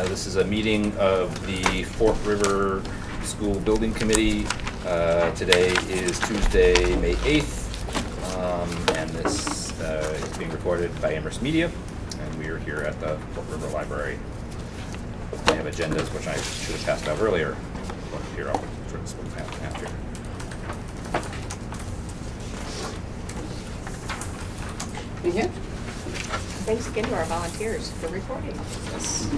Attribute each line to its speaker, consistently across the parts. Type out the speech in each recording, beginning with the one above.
Speaker 1: This is a meeting of the Fort River School Building Committee. Today is Tuesday, May 8th, and this is being recorded by Amherst Media, and we are here at the Fort River Library. We have agendas, which I should have passed out earlier. But here, I'll sort of split half and half here.
Speaker 2: You here? Thanks again to our volunteers for recording.
Speaker 1: Yes.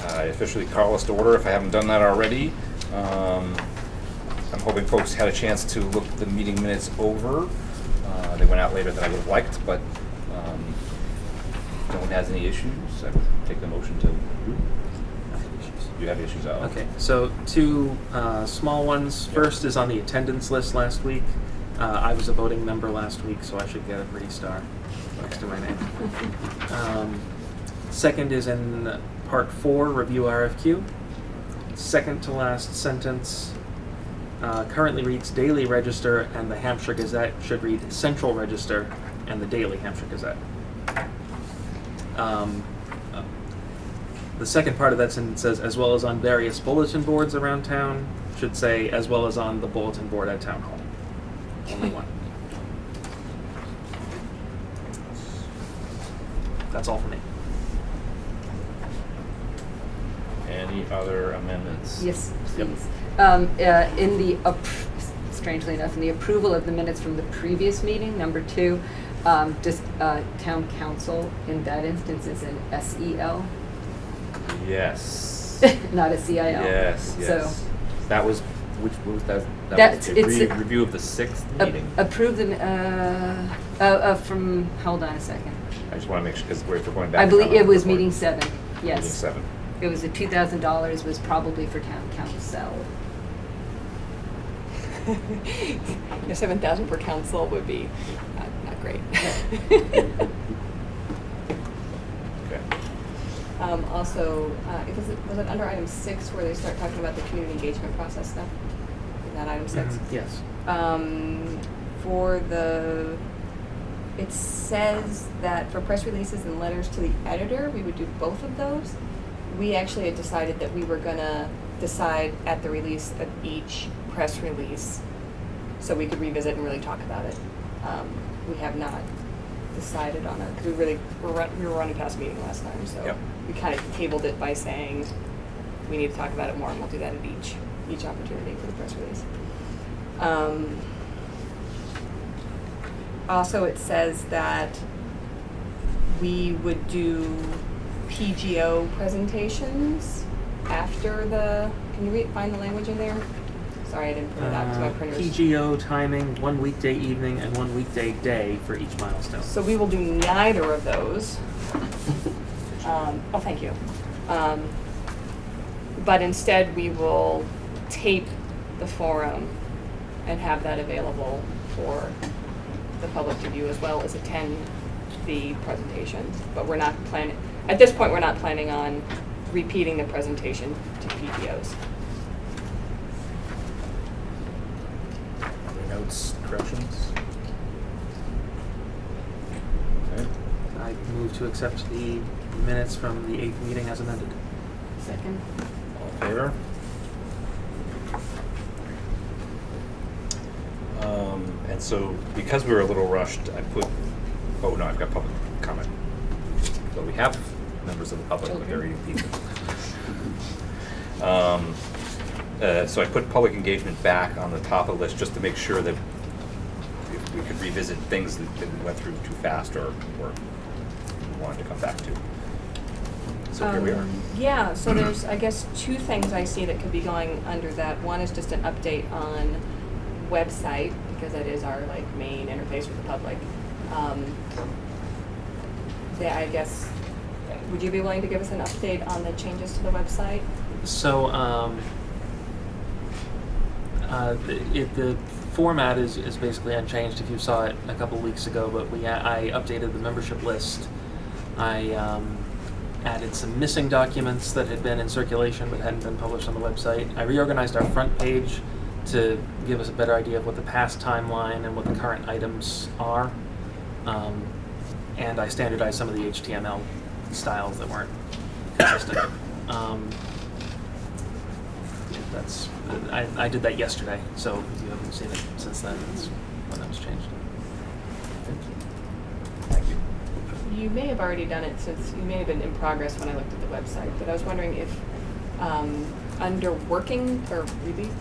Speaker 1: I officially call us to order if I haven't done that already. I'm hoping folks had a chance to look the meeting minutes over. They went out later than I would have liked, but if no one has any issues, I would take the motion to approve. You have issues out.
Speaker 3: Okay, so two small ones.
Speaker 1: Yep.
Speaker 3: First is on the attendance list last week. I was a voting member last week, so I should get a pretty star next to my name. Second is in part 4, review RFQ. Second to last sentence currently reads Daily Register, and the Hampshire Gazette should read Central Register and the Daily Hampshire Gazette. The second part of that sentence says, as well as on various bulletin boards around town, should say, as well as on the bulletin board at Town Hall. Only one. That's all for me.
Speaker 1: Any other amendments?
Speaker 2: Yes,
Speaker 1: Yep.
Speaker 2: please. In the, strangely enough, in the approval of the minutes from the previous meeting, number 2, just town council in that instance is an SEL,
Speaker 1: Yes.
Speaker 2: not a CIL.
Speaker 1: Yes,
Speaker 2: So,
Speaker 1: yes. That was, which was that?
Speaker 2: That's-
Speaker 1: Was a
Speaker 2: it's a-
Speaker 1: review of the 6th meeting.
Speaker 2: approve them, from, hold on a second.
Speaker 1: I just want to make sure, because we're going back.
Speaker 2: I believe
Speaker 1: to
Speaker 2: it was
Speaker 1: recording.
Speaker 2: meeting 7, yes.
Speaker 1: Meeting 7.
Speaker 2: It was the $2,000 was probably for town council.
Speaker 4: The 7,000 per council would be not great.
Speaker 1: Okay.
Speaker 4: Also, was it under item 6 where they start talking about the community engagement process stuff? Is that item 6?
Speaker 3: Yes.
Speaker 4: It says that for press releases and letters to the editor, we would do both of those. We actually had decided that we were gonna decide at the release of each press release, so we could revisit and really talk about it. We have not decided on it, because we were running past meeting last time, so
Speaker 1: Yep.
Speaker 4: we kind of tabled it by saying we need to talk about it more, and we'll do that at each opportunity for the press release. Also, it says that we would do PGO presentations after the, can you find the language in there? Sorry, I didn't print it out because my printer's.
Speaker 3: PGO timing, 1 weekday evening and 1 weekday day for each milestone.
Speaker 4: So we will do neither of those. Thank you. But instead, we will tape the forum and have that available for the public to view, as well as attend the presentation. But we're not planning, at this point, we're not planning on repeating the presentation to PTOs.
Speaker 1: Any notes, corrections? Okay.
Speaker 3: I move to accept the minutes from the 8th meeting as amended.
Speaker 2: Second.
Speaker 1: All in favor? And so, because we were a little rushed, I put, oh no, I've got public comment. So we have members of the public, but they're eating pizza. So I put public engagement back on the top of the list just to make sure that if we could revisit things that we went through too fast or wanted to come back to. So here we are.
Speaker 4: Yeah, so there's, I guess, 2 things I see that could be going under that. One is just an update on website, because that is our main interface with the public. I guess, would you be willing to give us an update on the changes to the website?
Speaker 3: So, the format is basically unchanged if you saw it a couple weeks ago, but I updated the membership list. I added some missing documents that had been in circulation but hadn't been published on the website. I reorganized our front page to give us a better idea of what the past timeline and what the current items are. And I standardized some of the HTML styles that weren't consistent. That's I did that yesterday, so if you haven't seen it since then, it's when that was changed.
Speaker 1: Thank you.
Speaker 4: You may have already done it since you may have been in progress when I looked at the website, but I was wondering if under working or release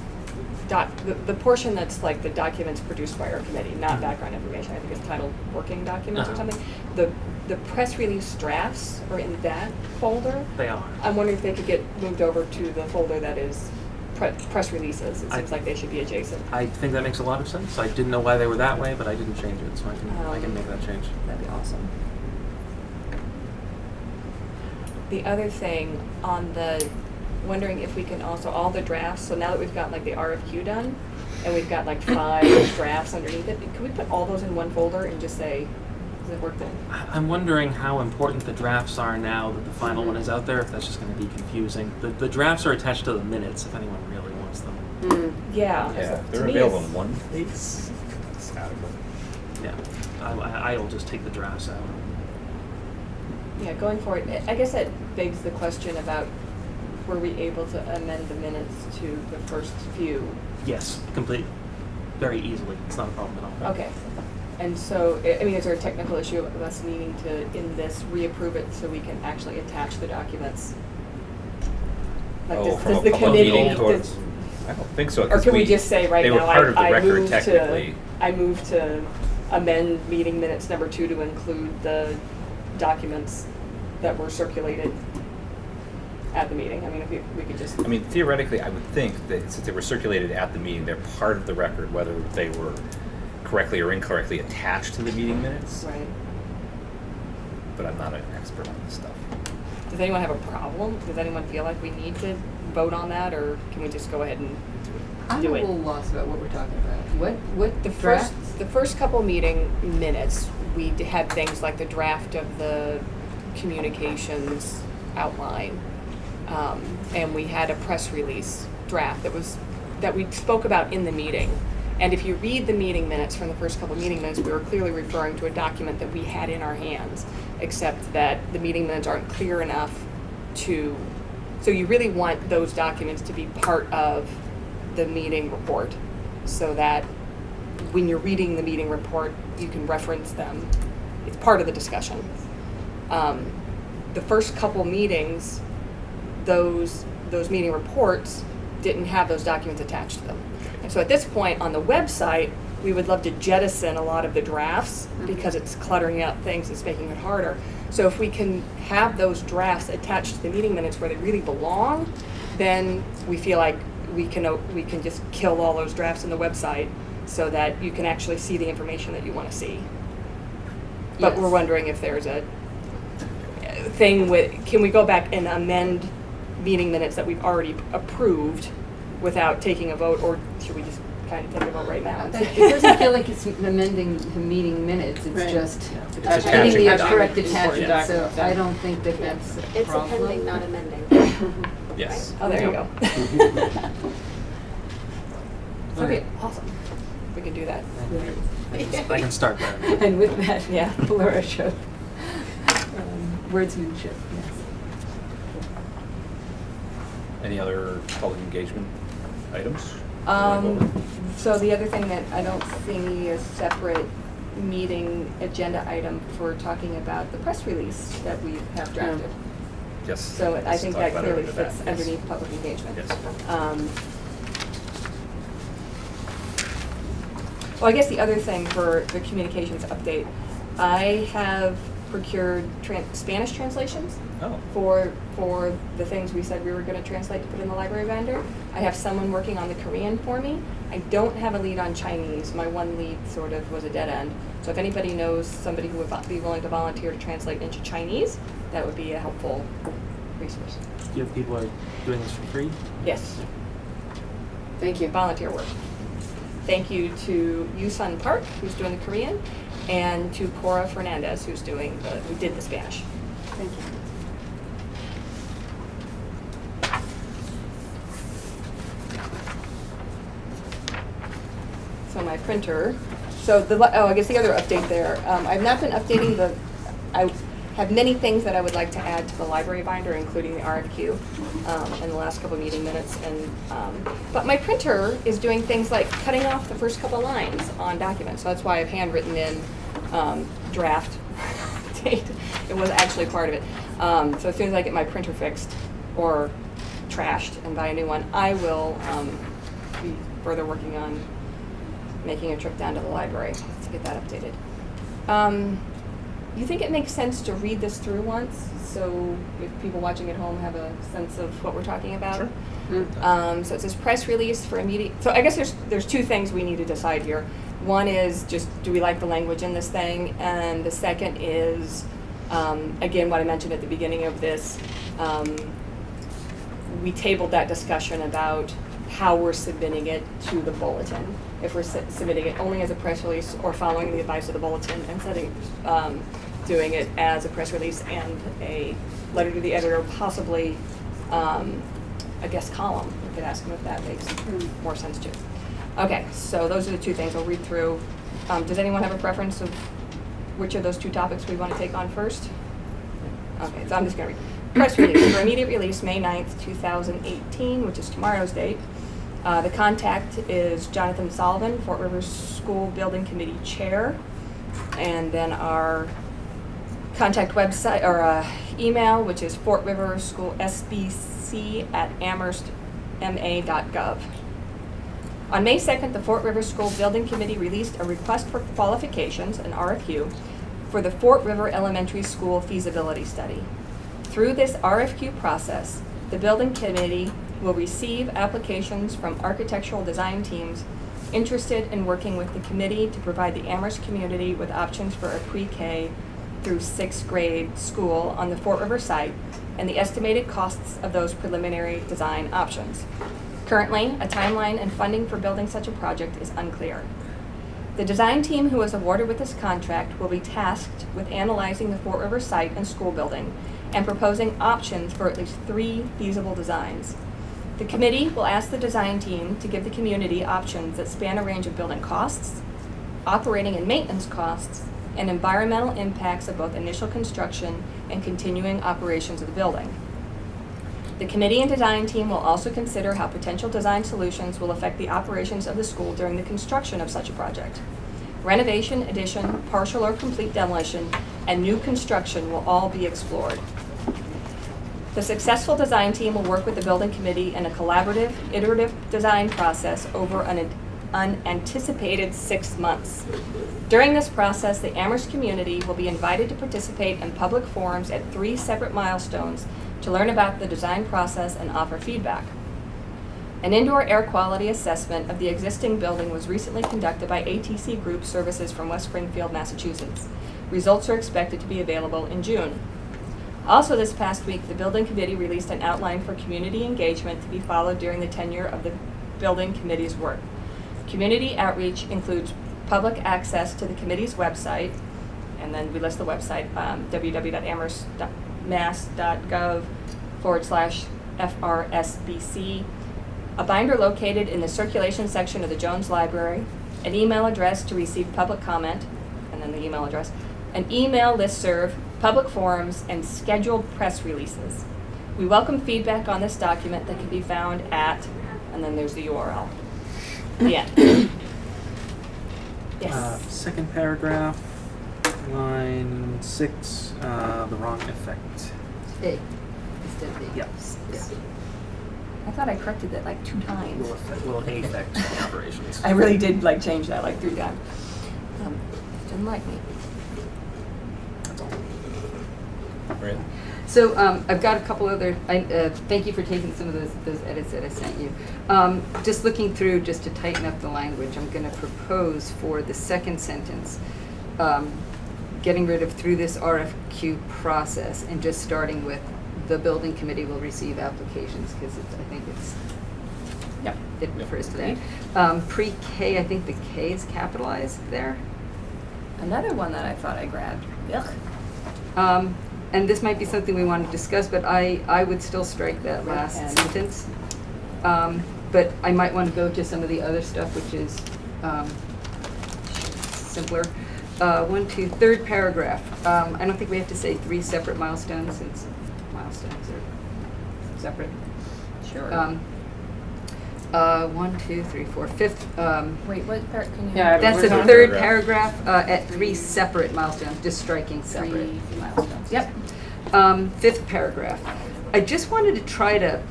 Speaker 4: the portion that's like the documents produced by our committee, not background information, I think it's titled working documents or
Speaker 3: Uh-huh.
Speaker 4: something. The press release drafts are in that folder.
Speaker 3: They are.
Speaker 4: I'm wondering if they could get moved over to the folder that is press releases. It seems like they should be adjacent.
Speaker 3: I think that makes a lot of sense. I didn't know why they were that way, but I didn't change it, so I can make that change.
Speaker 4: That'd be awesome. The other thing on the, wondering if we can also, all the drafts, so now that we've got like the RFQ done, and we've got like 5 drafts underneath it, can we put all those in one folder and just say, does it work then?
Speaker 3: I'm wondering how important the drafts are now that the final one is out there, if that's just going to be confusing. The drafts are attached to the minutes if anyone really wants them.
Speaker 4: Yeah.
Speaker 1: Yeah,
Speaker 4: to
Speaker 1: they're
Speaker 4: me
Speaker 1: available
Speaker 4: it's-
Speaker 1: in one place. It's adequate.
Speaker 3: Yeah, I'll just take the drafts out.
Speaker 4: Yeah, going forward, I guess that begs the question about, were we able to amend the minutes to the first few?
Speaker 3: Yes, complete, very easily. It's not a problem at all.
Speaker 4: Okay. And so, I mean, is there a technical issue of us needing to, in this, reapprove it so we can actually attach the documents? Like,
Speaker 1: Oh,
Speaker 4: does
Speaker 1: from a
Speaker 4: the
Speaker 1: public
Speaker 4: committee,
Speaker 1: meeting towards, I don't think so.
Speaker 4: or
Speaker 1: 'cause
Speaker 4: can we just say right
Speaker 1: they
Speaker 4: now,
Speaker 1: were part of the
Speaker 4: I
Speaker 1: record
Speaker 4: move
Speaker 1: technically.
Speaker 4: I move to amend meeting minutes number 2 to include the documents that were circulated at the meeting? I mean, if we could just.
Speaker 1: I mean, theoretically, I would think that since they were circulated at the meeting, they're part of the record, whether they were correctly or incorrectly attached to the meeting minutes.
Speaker 4: Right.
Speaker 1: But I'm not an expert on this stuff.
Speaker 4: Does anyone have a problem? Does anyone feel like we need to vote on that, or can we just go ahead and
Speaker 2: I'm
Speaker 4: do
Speaker 2: a
Speaker 4: it?
Speaker 2: little lost about what we're talking about. What
Speaker 4: The
Speaker 2: drafts?
Speaker 4: first couple meeting minutes, we had things like the draft of the communications outline, and we had a press release draft that we spoke about in the meeting. And if you read the meeting minutes from the first couple meeting minutes, we were clearly referring to a document that we had in our hands, except that the meeting minutes aren't clear enough to, so you really want those documents to be part of the meeting report, so that when you're reading the meeting report, you can reference them. It's part of the discussion. The first couple meetings, those meeting reports didn't have those documents attached to them. And so at this point on the website, we would love to jettison a lot of the drafts because it's cluttering out things, it's making it harder. So if we can have those drafts attached to the meeting minutes where they really belong, then we feel like we can just kill all those drafts in the website so that you can actually see the information that you want to see. But
Speaker 2: Yes.
Speaker 4: we're wondering if there's a thing can we go back and amend meeting minutes that we've already approved without taking a vote, or should we just kind of take a vote right now?
Speaker 2: It doesn't feel like it's amending the meeting minutes, it's
Speaker 5: Right.
Speaker 2: just
Speaker 1: It's
Speaker 2: getting
Speaker 1: attaching
Speaker 2: the
Speaker 1: the
Speaker 2: correct
Speaker 5: documents.
Speaker 2: attachment, so
Speaker 5: Documents,
Speaker 2: I
Speaker 5: yeah.
Speaker 2: don't think that that's a
Speaker 6: It's
Speaker 2: problem.
Speaker 6: appending, not amending.
Speaker 1: Yes.
Speaker 4: Oh, there you go.
Speaker 3: Okay.
Speaker 4: Okay, awesome. We can do that.
Speaker 3: I can start there.
Speaker 2: And with that,
Speaker 4: Yeah.
Speaker 2: flourish of wordsmanship, yes.
Speaker 1: Any other public engagement items?
Speaker 4: So the other thing that I don't see a separate meeting agenda item for talking about the press release that we have drafted.
Speaker 1: Yes.
Speaker 4: So I
Speaker 1: let's
Speaker 4: think
Speaker 1: talk
Speaker 4: that
Speaker 1: about it
Speaker 4: clearly
Speaker 1: under that,
Speaker 4: fits
Speaker 1: yes.
Speaker 4: underneath public engagement.
Speaker 1: Yes.
Speaker 4: Well, I guess the other thing for the communications update, I have procured Spanish translations
Speaker 1: Oh,
Speaker 4: for the things we said we were going to translate to put in the library vendor. I have someone working on the Korean for me. I don't have a lead on Chinese. My one lead sort of was a dead end. So if anybody knows somebody who would be willing to volunteer to translate into Chinese, that would be a helpful resource.
Speaker 3: Do you have people who are doing this for free?
Speaker 4: Yes.
Speaker 2: Thank you.
Speaker 4: Volunteer work. Thank you to Yusun Park, who's doing the Korean, and to Cora Fernandez, who did the Spanish.
Speaker 2: Thank you.
Speaker 4: So my printer, I guess the other update there, I've not been updating have many things that I would like to add to the library binder, including the RFQ and the last couple meeting minutes. But my printer is doing things like cutting off the first couple lines on documents. So that's why I've handwritten in draft date. It was actually part of it. So as soon as I get my printer fixed or trashed and buy a new one, I will be further working on making a trip down to the library to get that updated. You think it makes sense to read this through once, so if people watching at home have a sense of what we're talking about?
Speaker 1: Sure.
Speaker 4: So it says press release for immediate. So I guess there's two things we need to decide here. One is just, do we like the language in this thing? And the second is, again, what I mentioned at the beginning of this. We tabled that discussion about how we're submitting it to the bulletin. If we're submitting it only as a press release or following the advice of the bulletin and doing it as a press release and a letter to the editor, possibly a guest column. We could ask them if that makes more sense too. Okay, so those are the two things I'll read through. Does anyone have a preference of which of those two topics we want to take on first? Okay, so I'm just going to read. Press release for immediate release, May 9th, 2018, which is tomorrow's date. The contact is Jonathan Sullivan, Fort River School Building Committee Chair. And then our contact website or email, which is Fort River School SBC@amherstma.gov. On May 2nd, the Fort River School Building Committee released a request for qualifications, an RFQ, for the Fort River Elementary School feasibility study. Through this RFQ process, the building committee will receive applications from architectural design teams interested in working with the committee to provide the Amherst community with options for a pre-K through 6th grade school on the Fort River site and the estimated costs of those preliminary design options. Currently, a timeline and funding for building such a project is unclear. The design team who was awarded with this contract will be tasked with analyzing the Fort River site and school building and proposing options for at least 3 feasible designs. The committee will ask the design team to give the community options that span a range of building costs, operating and maintenance costs, and environmental impacts of both initial construction and continuing operations of the building. The committee and design team will also consider how potential design solutions will affect the operations of the school during the construction of such a project. Renovation, addition, partial or complete demolition, and new construction will all be explored. The successful design team will work with the building committee in a collaborative, iterative design process over an unanticipated 6 months. During this process, the Amherst community will be invited to participate in public forums at 3 separate milestones to learn about the design process and offer feedback. An indoor air quality assessment of the existing building was recently conducted by ATC Group Services from West Springfield, Massachusetts. Results are expected to be available in June. Also this past week, the building committee released an outline for community engagement to be followed during the tenure of the building committee's work. Community outreach includes public access to the committee's website, and then we list the website, www.amherst.gov/FRSBC, a binder located in the circulation section of the Jones Library, an email address to receive public comment, and then the email address, an email listserv, public forums, and scheduled press releases. We welcome feedback on this document that can be found at, and then there's the URL. The end. Yes.
Speaker 3: Second paragraph, line 6, the wrong effect.
Speaker 2: A instead of B.
Speaker 3: Yep.
Speaker 2: Yeah.
Speaker 4: I thought I corrected that like 2 times.
Speaker 3: Will affect operations.
Speaker 4: I really did like change that like 3 times. Didn't like me.
Speaker 3: That's all.
Speaker 1: Right.
Speaker 2: So I've got a couple other, thank you for taking some of those edits that I sent you. Just looking through, just to tighten up the language, I'm going to propose for the second sentence, getting rid of through this RFQ process and just starting with the building committee will receive applications, because I think it refers to that. Pre-K, I think the K is capitalized there.
Speaker 4: Another one that I thought I grabbed. Ugh.
Speaker 2: And this might be something we want to discuss, but I would still strike that last sentence. But I might want to go to some of the other stuff, which is simpler. Third paragraph. I don't think we have to say 3 separate milestones since milestones are separate.
Speaker 4: Sure.
Speaker 2: 1, 2, 3, 4. Fifth,
Speaker 4: Wait, what part can you?
Speaker 5: Yeah,
Speaker 2: that's
Speaker 5: we're
Speaker 2: the
Speaker 5: not-
Speaker 2: third paragraph at 3 separate milestones, just striking separate.
Speaker 4: 3 milestones.
Speaker 2: Yep. Fifth paragraph. I just wanted to try to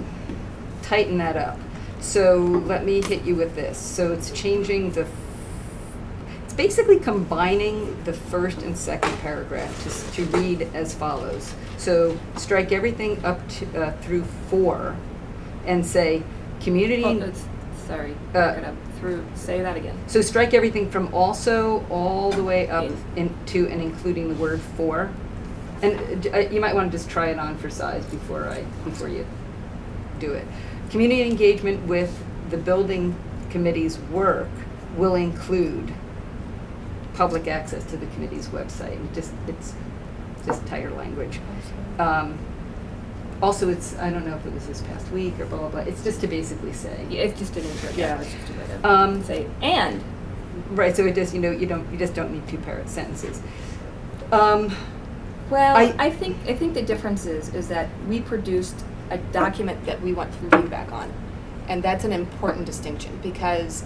Speaker 2: tighten that up. So let me hit you with this. So it's changing it's basically combining the first and second paragraph to read as follows. So strike everything up to, through 4 and say community.
Speaker 4: Sorry,
Speaker 2: Uh,
Speaker 4: back it up through, say that again.
Speaker 2: So strike everything from also all the way up
Speaker 4: In.
Speaker 2: into and including the word for. And you might want to just try it on for size before you do it. Community engagement with the building committee's work will include public access to the committee's website. It's just tighter language. Also, I don't know if it was this past week or blah, blah, blah. It's just to basically say.
Speaker 4: Yeah, it's just an intro.
Speaker 5: Yeah.
Speaker 4: It's just a way to say, and.
Speaker 2: Right, so it just, you just don't need 2 sentences.
Speaker 4: Well,
Speaker 2: I-
Speaker 4: I think the difference is that we produced a document that we want some feedback on. And that's an important distinction because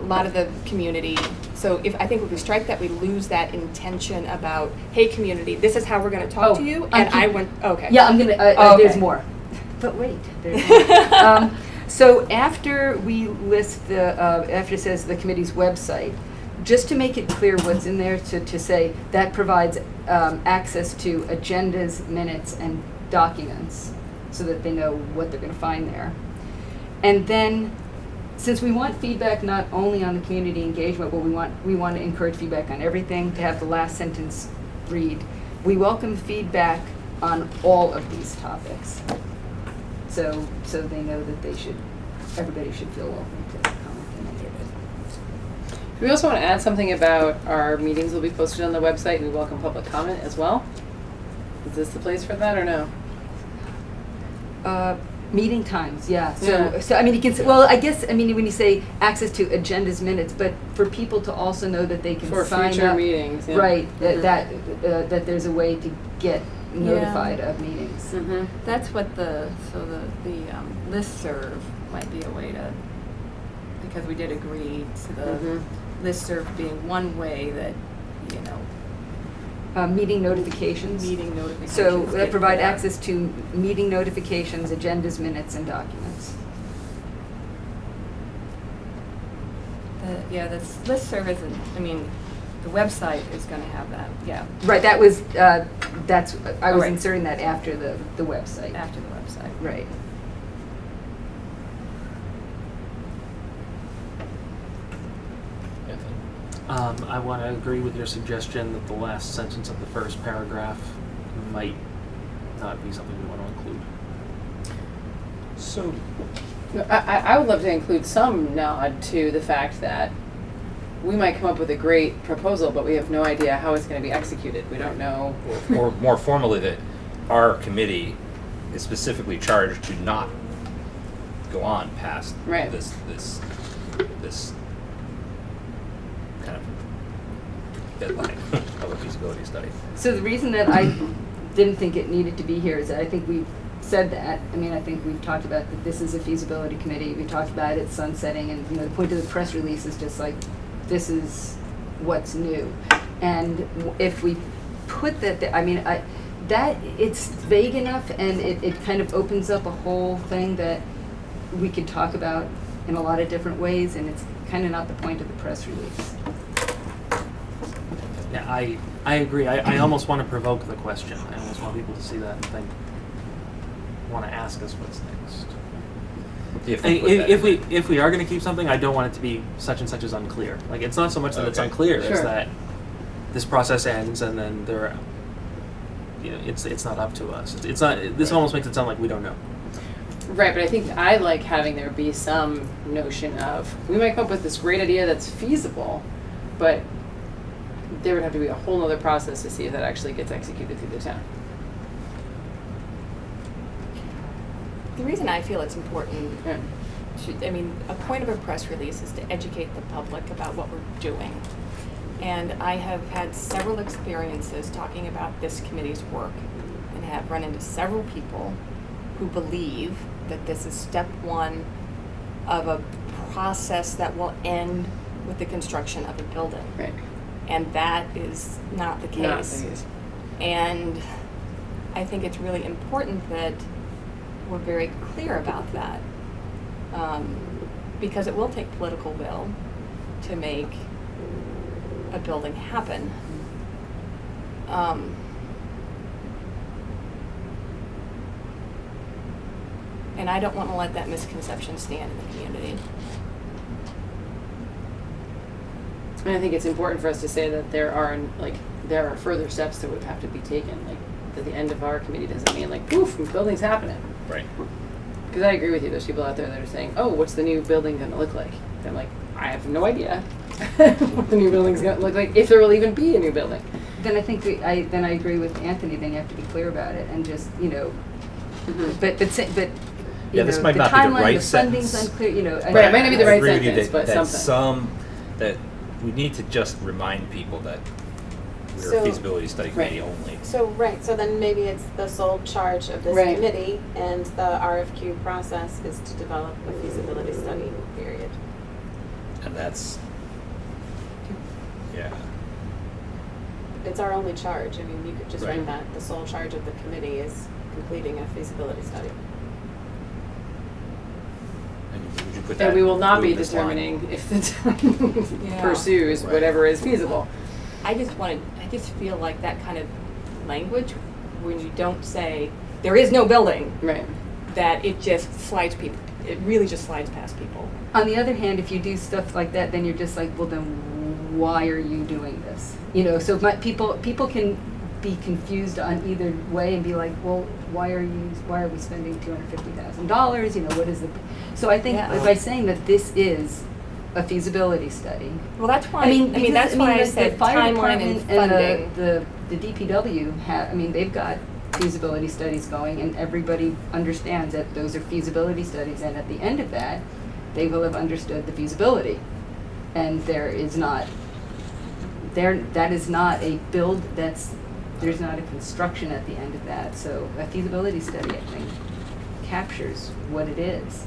Speaker 4: a lot of the community, so I think if we strike that, we lose that intention about, hey, community, this is how we're gonna talk to you, and I went, okay.
Speaker 2: Yeah, I'm gonna,
Speaker 4: Okay.
Speaker 2: there's more. But wait, there's more. So after we list after it says the committee's website, just to make it clear what's in there, to say that provides access to agendas, minutes, and documents, so that they know what they're gonna find there. And then, since we want feedback not only on the community engagement, but we want to encourage feedback on everything, to have the last sentence read, we welcome feedback on all of these topics. So they know that everybody should feel welcome to comment and any of it.
Speaker 5: Do we also want to add something about our meetings will be posted on the website and we welcome public comment as well? Is this the place for that or no?
Speaker 2: Meeting times, yeah.
Speaker 5: Yeah.
Speaker 2: So I mean, you can say, well, I guess, I mean, when you say access to agendas, minutes, but for people to also know that they can
Speaker 5: For
Speaker 2: sign
Speaker 5: future
Speaker 2: up.
Speaker 5: meetings, yeah.
Speaker 2: Right,
Speaker 5: Mhm.
Speaker 2: that there's a way to get notified of meetings.
Speaker 5: Mm-hmm.
Speaker 4: That's what the listserv might be a way to, because we did agree to the
Speaker 5: Mhm.
Speaker 4: listserv being one way that,
Speaker 2: Meeting notifications.
Speaker 4: meeting notifications.
Speaker 2: So that
Speaker 4: get
Speaker 2: provide
Speaker 4: put out.
Speaker 2: access to meeting notifications, agendas, minutes, and documents.
Speaker 4: The listserv isn't, I mean, the website is gonna have that, yeah,
Speaker 2: Right, that was, I was
Speaker 4: Right.
Speaker 2: inserting that after the website.
Speaker 4: after the website.
Speaker 2: Right.
Speaker 3: I want to agree with your suggestion that the last sentence of the first paragraph might not be something we want to include.
Speaker 1: So,
Speaker 5: I would love to include some nod to the fact that we might come up with a great proposal, but we have no idea how it's going to be executed. We don't know.
Speaker 1: or more formally, that our committee is specifically charged to not go on past
Speaker 5: Right.
Speaker 1: this kind of deadline of a feasibility study.
Speaker 2: So the reason that I didn't think it needed to be here is that I think we've said that. I mean, I think we've talked about that this is a feasibility committee. We talked about it sunsetting, and the point of the press release is just like, this is what's new. And if we put that, that it's vague enough, and it kind of opens up a whole thing that we could talk about in a lot of different ways, and it's kind of not the point of the press release.
Speaker 3: Yeah, I agree. I almost want to provoke the question. I almost want people to see that and think, want to ask us what's next.
Speaker 1: If we put that
Speaker 3: If
Speaker 1: in.
Speaker 3: if we are going to keep something, I don't want it to be such and such is unclear. Like, it's not so much that it's
Speaker 1: Okay.
Speaker 3: unclear as
Speaker 5: Sure.
Speaker 3: that this process ends and then it's not up to us. It's not. This
Speaker 1: Right.
Speaker 3: almost makes it sound like we don't know.
Speaker 5: Right, but I think I like having there be some notion of, we might come up with this great idea that's feasible, but there would have to be a whole other process to see if that actually gets executed through the town.
Speaker 4: The reason I feel it's important,
Speaker 5: Yeah.
Speaker 4: a point of a press release is to educate the public about what we're doing. And I have had several experiences talking about this committee's work and have run into several people who believe that this is step one of a process that will end with the construction of a building.
Speaker 5: Right.
Speaker 4: And that is not the case.
Speaker 5: Not the case.
Speaker 4: And I think it's really important that we're very clear about that. Because it will take political will to make a building happen. And I don't want to let that misconception stand in the community.
Speaker 5: And I think it's important for us to say that there are further steps that would have to be taken. Like, that the end of our committee doesn't mean like, poof, the building's happening.
Speaker 1: Right.
Speaker 5: Because I agree with you. There's people out there that are saying, "Oh, what's the new building going to look like?" And I'm like, I have no idea what the new building's going to look like, if there will even be a new building.
Speaker 2: Then I think I agree with Anthony. Then you have to be clear about it and just
Speaker 5: Mm-hmm.
Speaker 2: but you
Speaker 1: Yeah, this
Speaker 2: know,
Speaker 1: might
Speaker 2: the
Speaker 1: not be the
Speaker 2: timeline,
Speaker 1: right
Speaker 2: the funding's
Speaker 1: sentence.
Speaker 2: unclear.
Speaker 5: Right, it might not be the right
Speaker 1: I agree with you
Speaker 5: sentence,
Speaker 1: that,
Speaker 5: but
Speaker 1: that
Speaker 5: something.
Speaker 1: that we need to just remind people that we're a
Speaker 6: So-
Speaker 1: feasibility study committee
Speaker 5: Right.
Speaker 1: only.
Speaker 6: So then maybe it's the sole charge of this
Speaker 5: Right.
Speaker 6: committee, and the RFQ process is to develop a feasibility study, period.
Speaker 1: And that's, yeah.
Speaker 6: It's our only charge. I mean, you could just
Speaker 1: Right.
Speaker 6: write that, the sole charge of the committee is completing a feasibility study.
Speaker 1: And would you put that?
Speaker 5: And we will not be
Speaker 1: include this line?
Speaker 5: determining if the town
Speaker 4: Yeah.
Speaker 5: pursues
Speaker 1: Right.
Speaker 5: whatever is feasible.
Speaker 4: I just feel like that kind of language, when you don't say, there is no building,
Speaker 5: Right.
Speaker 4: that it just slides people, it really just slides past people.
Speaker 2: On the other hand, if you do stuff like that, then you're just like, well, then why are you doing this? So people can be confused on either way and be like, well, why are we spending $250,000? What is the? So I think
Speaker 4: Yeah.
Speaker 2: by saying that this is a feasibility study.
Speaker 4: Well, that's why,
Speaker 2: because,
Speaker 4: that's why I
Speaker 2: the
Speaker 4: said
Speaker 2: fire
Speaker 4: timeline and funding.
Speaker 2: the DPW they've got feasibility studies going, and everybody understands that those are feasibility studies, and at the end of that, they will have understood the feasibility. And that is not a build, there's not a construction at the end of that. So a feasibility study, I think, captures what it is.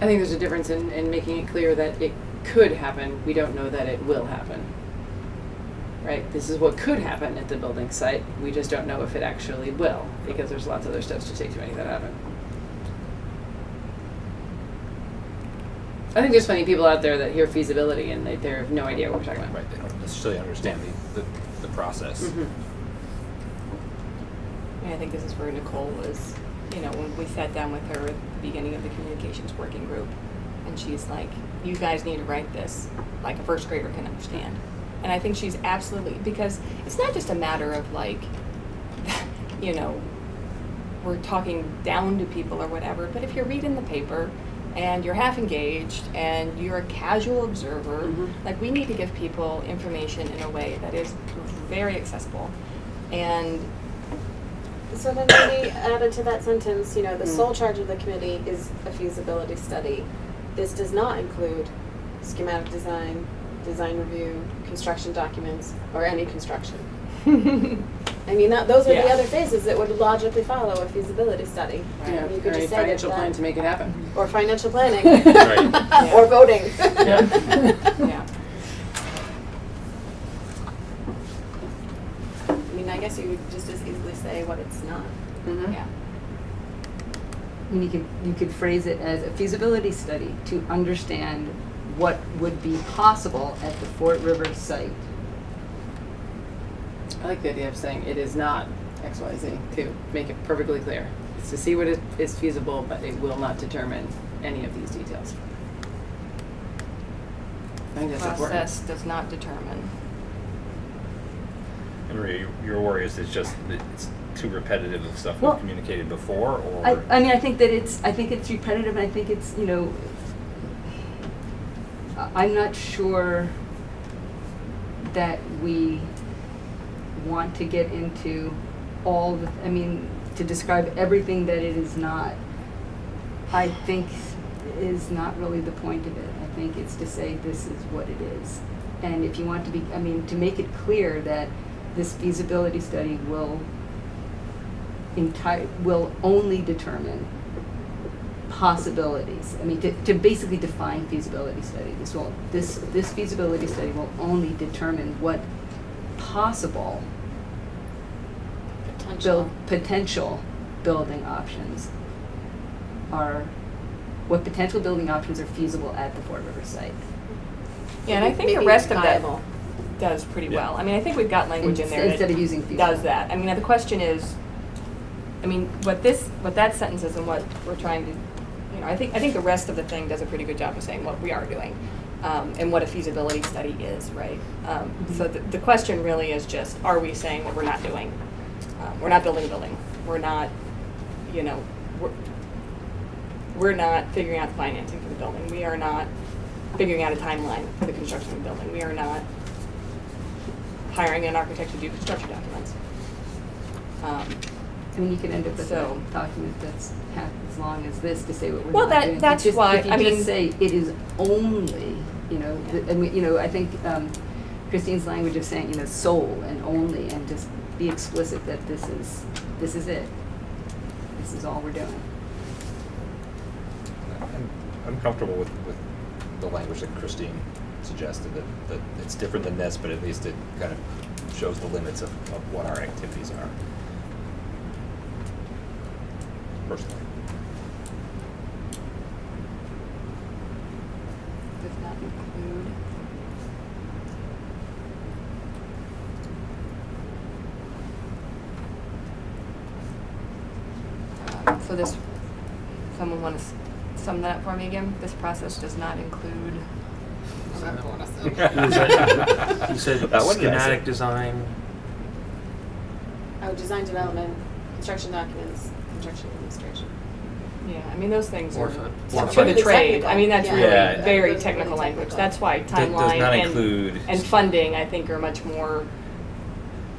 Speaker 5: I think there's a difference in making it clear that it could happen. We don't know that it will happen. Right? This is what could happen at the building site. We just don't know if it actually will, because there's lots of other steps to take to make that happen. I think there's plenty of people out there that hear feasibility and they have no idea what we're talking about.
Speaker 1: Right, they don't necessarily understand the process.
Speaker 5: Mhm.
Speaker 4: I think this is where Nicole was, when we sat down with her at the beginning of the communications working group, and she's like, you guys need to write this like a first grader can understand. And I think she's absolutely, because it's not just a matter of like, we're talking down to people or whatever, but if you're reading the paper and you're half engaged and you're a casual observer,
Speaker 5: Mhm.
Speaker 4: like we need to give people information in a way that is very accessible. And
Speaker 6: So then maybe added to that sentence, the sole charge of the committee is a feasibility study. This does not include schematic design, design review, construction documents, or any construction. I mean, those are the
Speaker 4: Yeah.
Speaker 6: other phases that would logically follow a feasibility study.
Speaker 5: Yeah,
Speaker 6: You
Speaker 5: or
Speaker 6: could
Speaker 5: a
Speaker 6: just say that
Speaker 5: financial plan to make it happen.
Speaker 6: or financial planning,
Speaker 1: Right.
Speaker 6: or voting.
Speaker 4: yeah.
Speaker 6: I mean, I guess you would just as easily say what it's not.
Speaker 5: Mhm.
Speaker 4: Yeah.
Speaker 2: And you could phrase it as a feasibility study to understand what would be possible at the Fort River site.
Speaker 5: I like the idea of saying it is not XYZ, to make it perfectly clear. It's to see what is feasible, but it will not determine any of these details. I think that's important.
Speaker 4: Process does not determine.
Speaker 1: And Maria, your worry is that it's too repetitive of stuff
Speaker 2: Well,
Speaker 1: we've communicated before, or?
Speaker 2: I think it's repetitive, and I think it's, I'm not sure that we want to get into to describe everything that it is not. I think is not really the point of it. I think it's to say this is what it is. And if you want to be, I mean, to make it clear that this feasibility study will only determine possibilities. I mean, to basically define feasibility study. This feasibility study will only determine what possible potential building options are, what potential building options are feasible at the Fort River site.
Speaker 4: Yeah, and I think the
Speaker 6: Maybe
Speaker 4: rest of that
Speaker 6: viable.
Speaker 4: does pretty
Speaker 1: Yeah.
Speaker 4: well. I mean, I think we've got language in there
Speaker 2: Instead
Speaker 4: that
Speaker 2: of using feasible.
Speaker 4: does that. I mean, now the question is, I mean, what that sentence is and what we're trying to, you know, I think the rest of the thing does a pretty good job of saying what we are doing, and what a feasibility study is, right? So the question really is just, are we saying what we're not doing? We're not building a building. We're not, you know, we're not figuring out the financing for the building. We are not figuring out a timeline for the construction of the building. We are not hiring an architect to do construction documents.
Speaker 2: I mean, you could end up with
Speaker 4: So-
Speaker 2: a document that's half as long as this to say what we're
Speaker 4: Well,
Speaker 2: not doing.
Speaker 4: that's
Speaker 2: If you just-
Speaker 4: why-
Speaker 2: if you
Speaker 4: I mean-
Speaker 2: just say it is only, you know, and we, you know, I think Christine's language of saying, you know, sole and only, and just be explicit that this is it. This is all we're doing.
Speaker 1: I'm comfortable with the language that Christine suggested, that it's different than this, but at least it kind of shows the limits of what our activities are. Personally.
Speaker 4: Does not include. So this, someone want to sum that up for me again? This process does not include.
Speaker 3: You said
Speaker 1: What did I say?
Speaker 3: schematic design.
Speaker 6: Oh, design development, construction documents, construction administration.
Speaker 4: Yeah, I mean, those things are
Speaker 3: Or for-
Speaker 4: to
Speaker 3: or
Speaker 4: the
Speaker 3: for-
Speaker 4: trade. I mean, that's
Speaker 6: Yeah.
Speaker 4: really
Speaker 1: Yeah.
Speaker 4: very
Speaker 6: Those are
Speaker 4: technical
Speaker 6: really
Speaker 4: language.
Speaker 6: technical.
Speaker 4: That's why
Speaker 1: Does
Speaker 4: timeline
Speaker 1: not
Speaker 4: and,
Speaker 1: include.
Speaker 4: and funding, I think, are much more.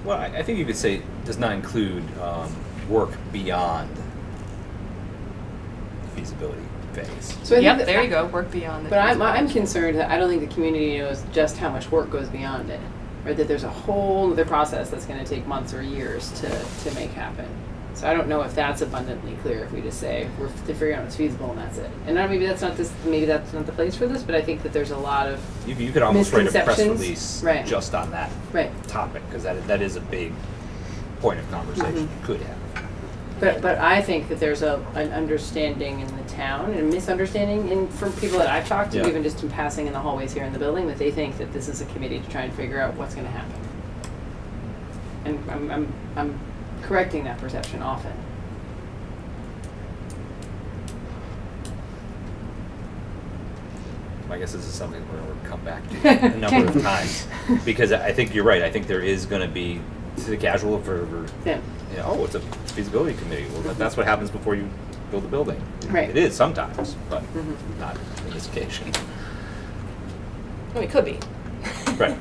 Speaker 1: Well, I think you could say does not include work beyond the feasibility phase.
Speaker 5: So I think
Speaker 4: Yep,
Speaker 5: that-
Speaker 4: there you go, work beyond the.
Speaker 5: But I'm
Speaker 4: feasibility.
Speaker 5: concerned that I don't think the community knows just how much work goes beyond it, or that there's a whole other process that's going to take months or years to make happen. So I don't know if that's abundantly clear if we just say we're figuring out what's feasible and that's it. And maybe that's not the place for this, but I think that there's a lot of
Speaker 1: You could almost write a press
Speaker 5: Misconceptions.
Speaker 1: release
Speaker 5: Right.
Speaker 1: just on that
Speaker 5: right.
Speaker 1: topic, because that is a big point of conversation you could have.
Speaker 5: But I think that there's an understanding in the town and a misunderstanding from people that I've talked to,
Speaker 1: Yeah.
Speaker 5: even just in passing in the hallways here in the building, that they think that this is a committee to try and figure out what's going to happen. And I'm correcting that perception often.
Speaker 1: I guess this is something we're going to come back to a number of times, because I think you're right. I think there is going to be, to the casual observer,
Speaker 5: Yeah.
Speaker 1: you know, oh, it's a feasibility committee. Well, that's what happens before you build a building.
Speaker 5: Right.
Speaker 1: It is sometimes, but
Speaker 5: Mhm.
Speaker 1: not in this occasion.
Speaker 4: Well, it could be.
Speaker 1: Right.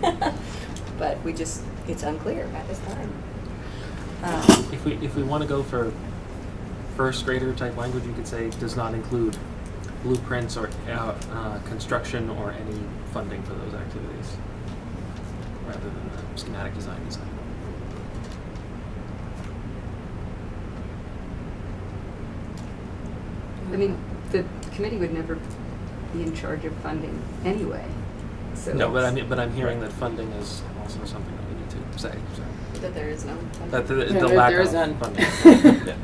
Speaker 4: But it's unclear at this time.
Speaker 3: If we want to go for first grader type language, you could say does not include blueprints or construction or any funding for those activities, rather than the schematic design.
Speaker 2: I mean, the committee would never be in charge of funding anyway, so.
Speaker 3: No, but I'm hearing that funding is also something that we need to say. So.
Speaker 6: That there is no.
Speaker 3: That the
Speaker 5: Yeah,
Speaker 3: lack
Speaker 5: there
Speaker 3: of
Speaker 5: is none.
Speaker 3: funding.
Speaker 1: Yeah.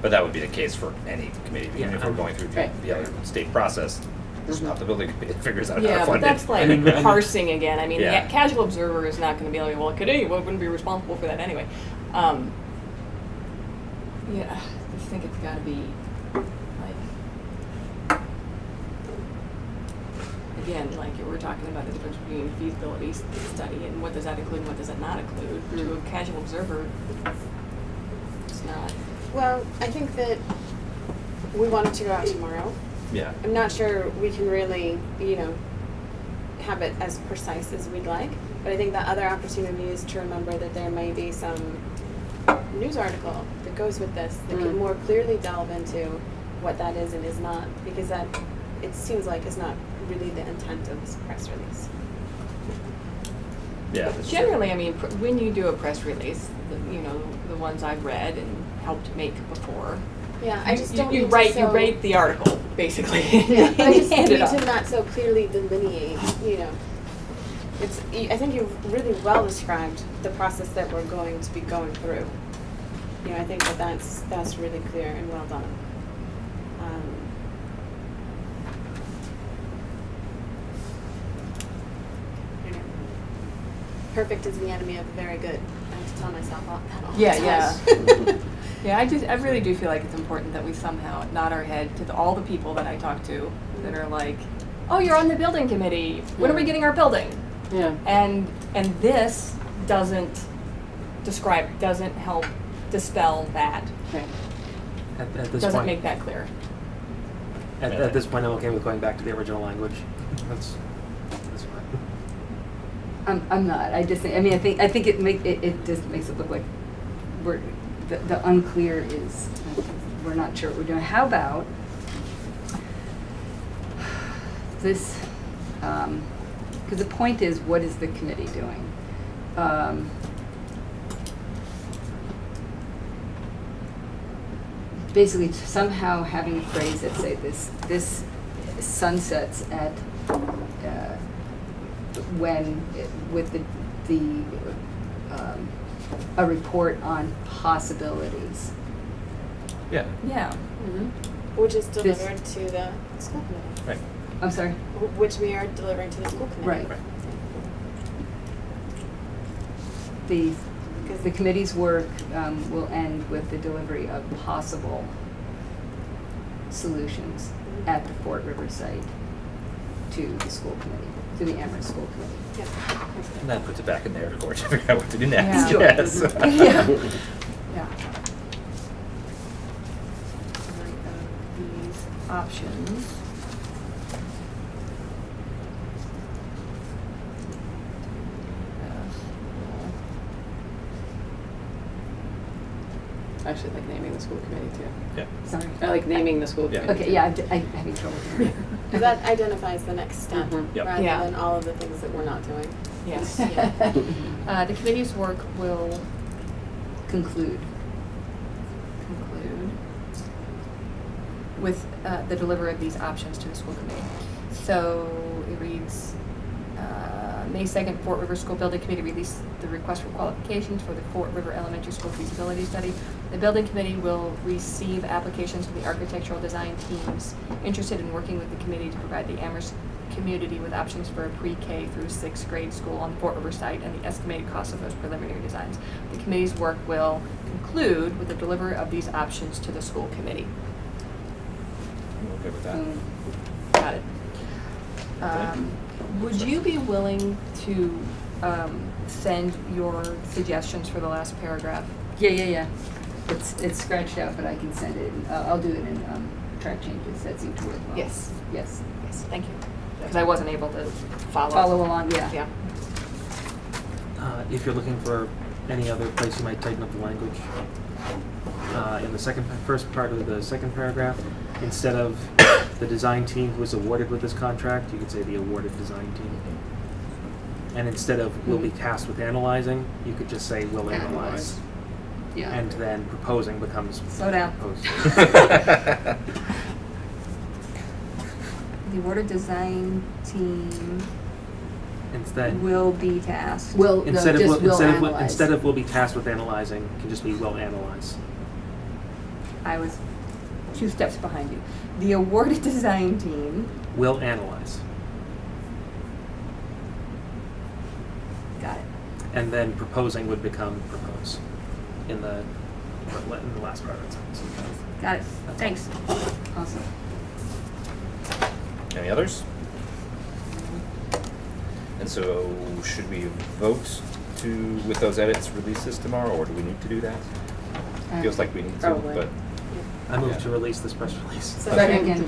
Speaker 1: But that would be the case for any committee, even
Speaker 3: Yeah,
Speaker 1: if we're going through
Speaker 5: right.
Speaker 1: the other state process. It's not the building committee that figures out how
Speaker 4: Yeah,
Speaker 1: to
Speaker 4: but
Speaker 1: fund
Speaker 4: that's
Speaker 1: it.
Speaker 4: like
Speaker 3: I mean,
Speaker 4: parsing again. I mean,
Speaker 1: Yeah.
Speaker 4: the casual observer is not going to be like, well, it could any, well, it wouldn't be responsible for that anyway. Yeah, I just think it's got to be like, again, like we're talking about the difference between feasibility study and what does that include and what does that not include. To a casual observer, it's not.
Speaker 6: Well, I think that we want it to go out tomorrow.
Speaker 1: Yeah.
Speaker 6: I'm not sure we can really, have it as precise as we'd like, but I think the other opportunity is to remember that there may be some news article that goes with this that could more clearly delve into what that is and is not, because that, it seems like is not really the intent of this press release.
Speaker 1: Yeah. that's true.
Speaker 4: Generally, I mean, when you do a press release, you know, the ones I've read and helped make before,
Speaker 6: Yeah, I just don't
Speaker 4: you
Speaker 6: need to
Speaker 4: write
Speaker 6: so-
Speaker 4: the article basically.
Speaker 6: But I just
Speaker 4: Hand
Speaker 6: need
Speaker 4: it off.
Speaker 6: to not so clearly delineate, you know. I think you've really well described the process that we're going to be going through. You know, I think that's really clear and well done. You know, perfect is the enemy of very good. I have to tell myself that all the time.
Speaker 4: Yeah. Yeah, I really do feel like it's important that we somehow nod our head to all the people that I talk to that are like, oh, you're on the building committee. When are we getting our building?
Speaker 5: Yeah.
Speaker 4: And this doesn't help dispel that.
Speaker 5: Okay.
Speaker 3: At this
Speaker 4: Doesn't
Speaker 3: point,
Speaker 4: make that clear.
Speaker 3: at this point, I'm okay with going back to the original language. That's fine.
Speaker 2: I'm not. I just think, I mean, I think it just makes it look like the unclear is, we're not sure what we're doing. How about this, because the point is, what is the committee doing? Basically, somehow having a phrase that say this sunsets at, with a report on possibilities.
Speaker 1: Yeah.
Speaker 4: Yeah.
Speaker 6: Mhm. Which is delivered to the school committee.
Speaker 1: Right.
Speaker 2: I'm sorry?
Speaker 6: Which we are delivering to the school committee.
Speaker 2: Right. The committee's work will end with the delivery of possible solutions at the Fort River site to the school committee, to the Amherst School Committee.
Speaker 6: Yeah.
Speaker 1: And that puts it back in their court to figure out what to do next.
Speaker 4: Yeah.
Speaker 1: Yes.
Speaker 4: Yeah. Yeah. These options.
Speaker 5: I actually like naming the school committee too.
Speaker 1: Yeah.
Speaker 2: Sorry.
Speaker 5: I like naming the school
Speaker 1: Yeah.
Speaker 5: committee.
Speaker 2: Okay, yeah, I'm having trouble hearing.
Speaker 6: Because that identifies the next step
Speaker 5: Mhm.
Speaker 1: Yep.
Speaker 6: rather
Speaker 4: Yeah.
Speaker 6: than all of the things that we're not doing.
Speaker 4: Yes.
Speaker 6: Yeah.
Speaker 4: The committee's work will
Speaker 2: Conclude.
Speaker 4: conclude with the delivery of these options to the school committee. So it reads, May 2nd, Fort River School Building Committee released the request for qualifications for the Fort River Elementary School feasibility study. The building committee will receive applications from the architectural design teams interested in working with the committee to provide the Amherst community with options for a pre-K through 6th grade school on the Fort River site and the estimated cost of those preliminary designs. The committee's work will conclude with the delivery of these options to the school committee.
Speaker 1: I'm okay with that.
Speaker 2: Mm.
Speaker 4: Got it. Would you be willing to send your suggestions for the last paragraph?
Speaker 2: Yeah. It's scratched out, but I can send it. I'll do it in track changes. That seems to work well.
Speaker 4: Yes.
Speaker 2: Yes.
Speaker 4: Yes, thank you. Because I wasn't able to follow.
Speaker 2: Follow along, yeah.
Speaker 4: Yeah.
Speaker 3: If you're looking for any other place you might tighten up the language, in the first part of the second paragraph, instead of the design team who was awarded with this contract, you could say the awarded design team. And instead of will be tasked with analyzing, you could just say will analyze.
Speaker 2: Yeah.
Speaker 3: And then proposing becomes
Speaker 4: Slow down.
Speaker 3: proposed.
Speaker 4: The awarded design team
Speaker 3: Instead,
Speaker 4: will be tasked.
Speaker 2: Will, no,
Speaker 3: instead
Speaker 2: just will
Speaker 3: of
Speaker 2: analyze.
Speaker 3: will be tasked with analyzing, it can just be will analyze.
Speaker 4: I was 2 steps behind you. The awarded design team,
Speaker 3: Will analyze.
Speaker 4: got it.
Speaker 3: And then proposing would become propose in the last part of the sentence.
Speaker 4: Got it. Thanks.
Speaker 2: Awesome.
Speaker 1: Any others? And so, should we vote to, with those edits, release this tomorrow, or do we need to do that? Feels like we need to,
Speaker 5: Probably.
Speaker 1: but
Speaker 3: I move
Speaker 1: Yeah.
Speaker 3: to release this press release.
Speaker 2: Second.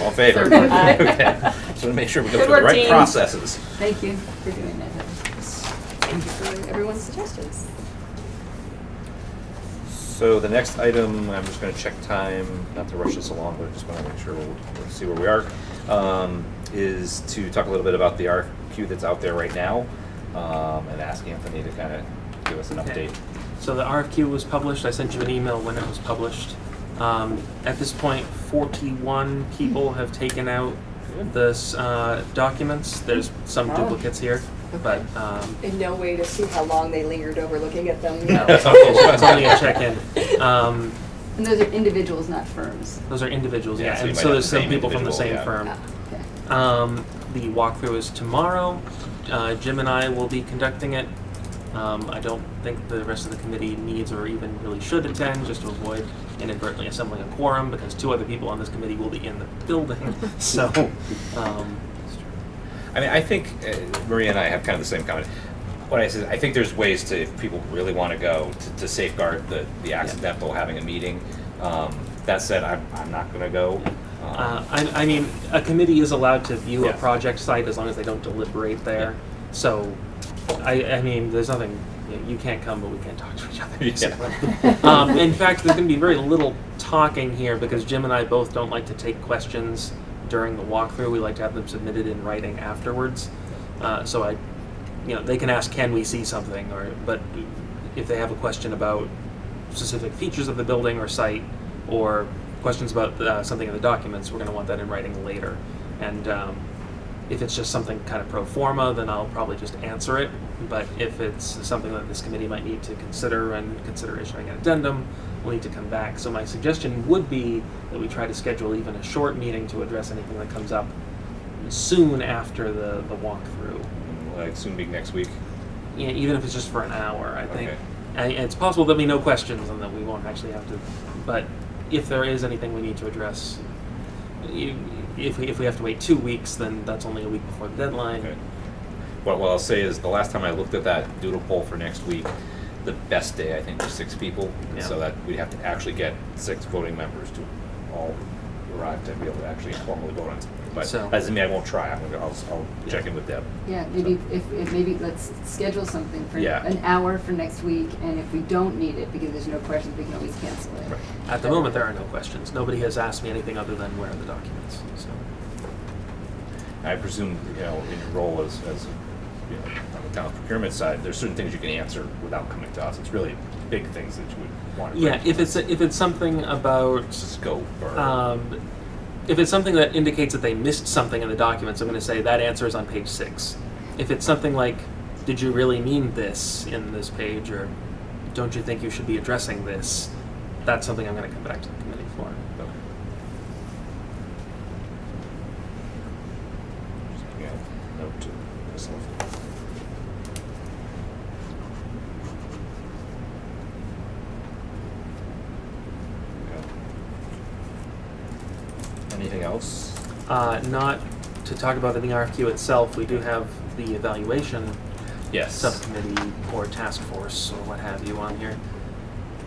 Speaker 1: all in favor?
Speaker 2: Third.
Speaker 1: Okay. So to make sure we go
Speaker 4: Good
Speaker 1: through the
Speaker 4: work,
Speaker 1: right
Speaker 4: team.
Speaker 1: processes.
Speaker 2: Thank you for doing that.
Speaker 4: Thank you for everyone's suggestions.
Speaker 1: So the next item, I'm just gonna check time, not to rush this along, but I just wanna make sure we'll see where we are, is to talk a little bit about the RFQ that's out there right now, and ask Anthony to kind of give us an
Speaker 3: Okay.
Speaker 1: update.
Speaker 3: So the RFQ was published. I sent you an email when it was published. At this point, 41 people have taken out this documents. There's some
Speaker 2: Wow.
Speaker 3: duplicates here, but
Speaker 4: And no way to see how long they lingered over looking at them.
Speaker 3: no, it's only a check-in.
Speaker 2: And those are individuals, not firms.
Speaker 3: Those are individuals,
Speaker 1: Yeah,
Speaker 3: yeah.
Speaker 1: so you
Speaker 3: And
Speaker 1: might
Speaker 3: so
Speaker 1: have
Speaker 3: there's
Speaker 1: the
Speaker 3: some
Speaker 1: same
Speaker 3: people from the same
Speaker 1: individual,
Speaker 3: firm.
Speaker 2: Ah, okay.
Speaker 3: The walkthrough is tomorrow. Jim and I will be conducting it. I don't think the rest of the committee needs or even really should attend, just to avoid inadvertently assembling a quorum, because 2 other people on this committee will be in the building. So,
Speaker 1: I mean, I think Maria and I have kind of the same comment. What I said, I think there's ways to, if people really want to go, to safeguard the accidental having a meeting. That said, I'm not going to go.
Speaker 3: I mean, a committee is allowed to view a
Speaker 1: Yeah.
Speaker 3: project site as long as they don't deliberate there. So, I mean, there's nothing, you can't come, but we can't talk to each other.
Speaker 1: Yeah.
Speaker 3: In fact, there's going to be very little talking here because Jim and I both don't like to take questions during the walkthrough. We like to have them submitted in writing afterwards. So they can ask, can we see something? But if they have a question about specific features of the building or site, or questions about something in the documents, we're going to want that in writing later. And if it's just something kind of pro forma, then I'll probably just answer it. But if it's something that this committee might need to consider and consider issuing an addendum, we'll need to come back. So my suggestion would be that we try to schedule even a short meeting to address anything that comes up soon after the walkthrough.
Speaker 1: Like soon be next week.
Speaker 3: Yeah, even if it's just for an hour, I think.
Speaker 1: Okay.
Speaker 3: And it's possible there'll be no questions and that we won't actually have to. But if there is anything we need to address, if we have to wait 2 weeks, then that's only a week before the deadline.
Speaker 1: Okay. What I'll say is the last time I looked at that doodle poll for next week, the best day I think was 6 people,
Speaker 3: Yeah.
Speaker 1: so that we'd have to actually get 6 voting members to all arrive to be able to actually formally vote on something. But
Speaker 3: So-
Speaker 1: that doesn't mean I won't try. I'll check in with Deb.
Speaker 2: Yeah, maybe if maybe let's schedule something for
Speaker 1: Yeah.
Speaker 2: an hour for next week, and if we don't need it because there's no questions, we can always cancel it.
Speaker 1: Right.
Speaker 3: At the moment, there are no questions. Nobody has asked me anything other than where are the documents. So.
Speaker 1: I presume, in your role as on the town procurement side, there's certain things you can answer without coming to us. It's really big things that you would want to.
Speaker 3: Yeah, if it's something about
Speaker 1: Scope or.
Speaker 3: if it's something that indicates that they missed something in the documents, I'm going to say that answer is on page 6. If it's something like, did you really mean this in this page, or don't you think you should be addressing this, that's something I'm going to come back to the committee for.
Speaker 1: Just making a note to myself. Anything else?
Speaker 3: Not to talk about in the RFQ itself, we do have the evaluation
Speaker 1: Yes.
Speaker 3: subcommittee or task force or what have you on here.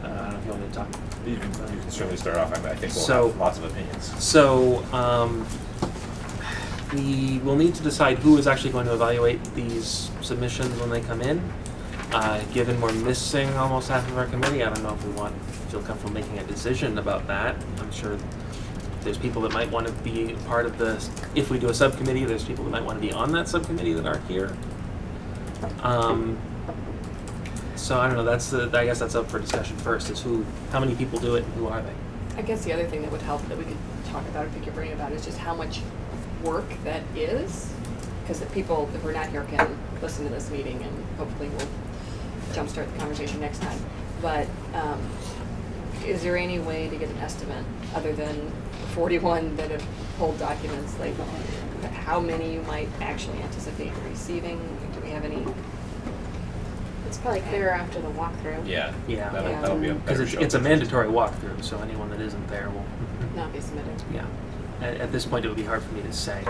Speaker 3: I don't know if you want me to talk.
Speaker 1: You can certainly start off. I think we'll
Speaker 3: So-
Speaker 1: have lots of opinions.
Speaker 3: So, we will need to decide who is actually going to evaluate these submissions when they come in. Given we're missing almost half of our committee, I don't know if we feel comfortable making a decision about that. I'm sure there's people that might want to be part of the, if we do a subcommittee, there's people that might want to be on that subcommittee that aren't here. So I don't know, I guess that's up for discussion first, is how many people do it and who are they?
Speaker 4: I guess the other thing that would help that we could talk about or pick your brain about is just how much work that is. Because the people that were not here can listen to this meeting and hopefully we'll jumpstart the conversation next time. But is there any way to get an estimate other than the 41 that have pulled documents, like how many you might actually anticipate receiving? Do we have any?
Speaker 6: It's probably clearer after the walkthrough.
Speaker 1: Yeah.
Speaker 3: Yeah.
Speaker 1: That'll be a
Speaker 3: Because
Speaker 1: better show.
Speaker 3: it's a mandatory walkthrough, so anyone that isn't there will,
Speaker 6: Not be submitted.
Speaker 3: yeah. At this point, it would be hard for me to say.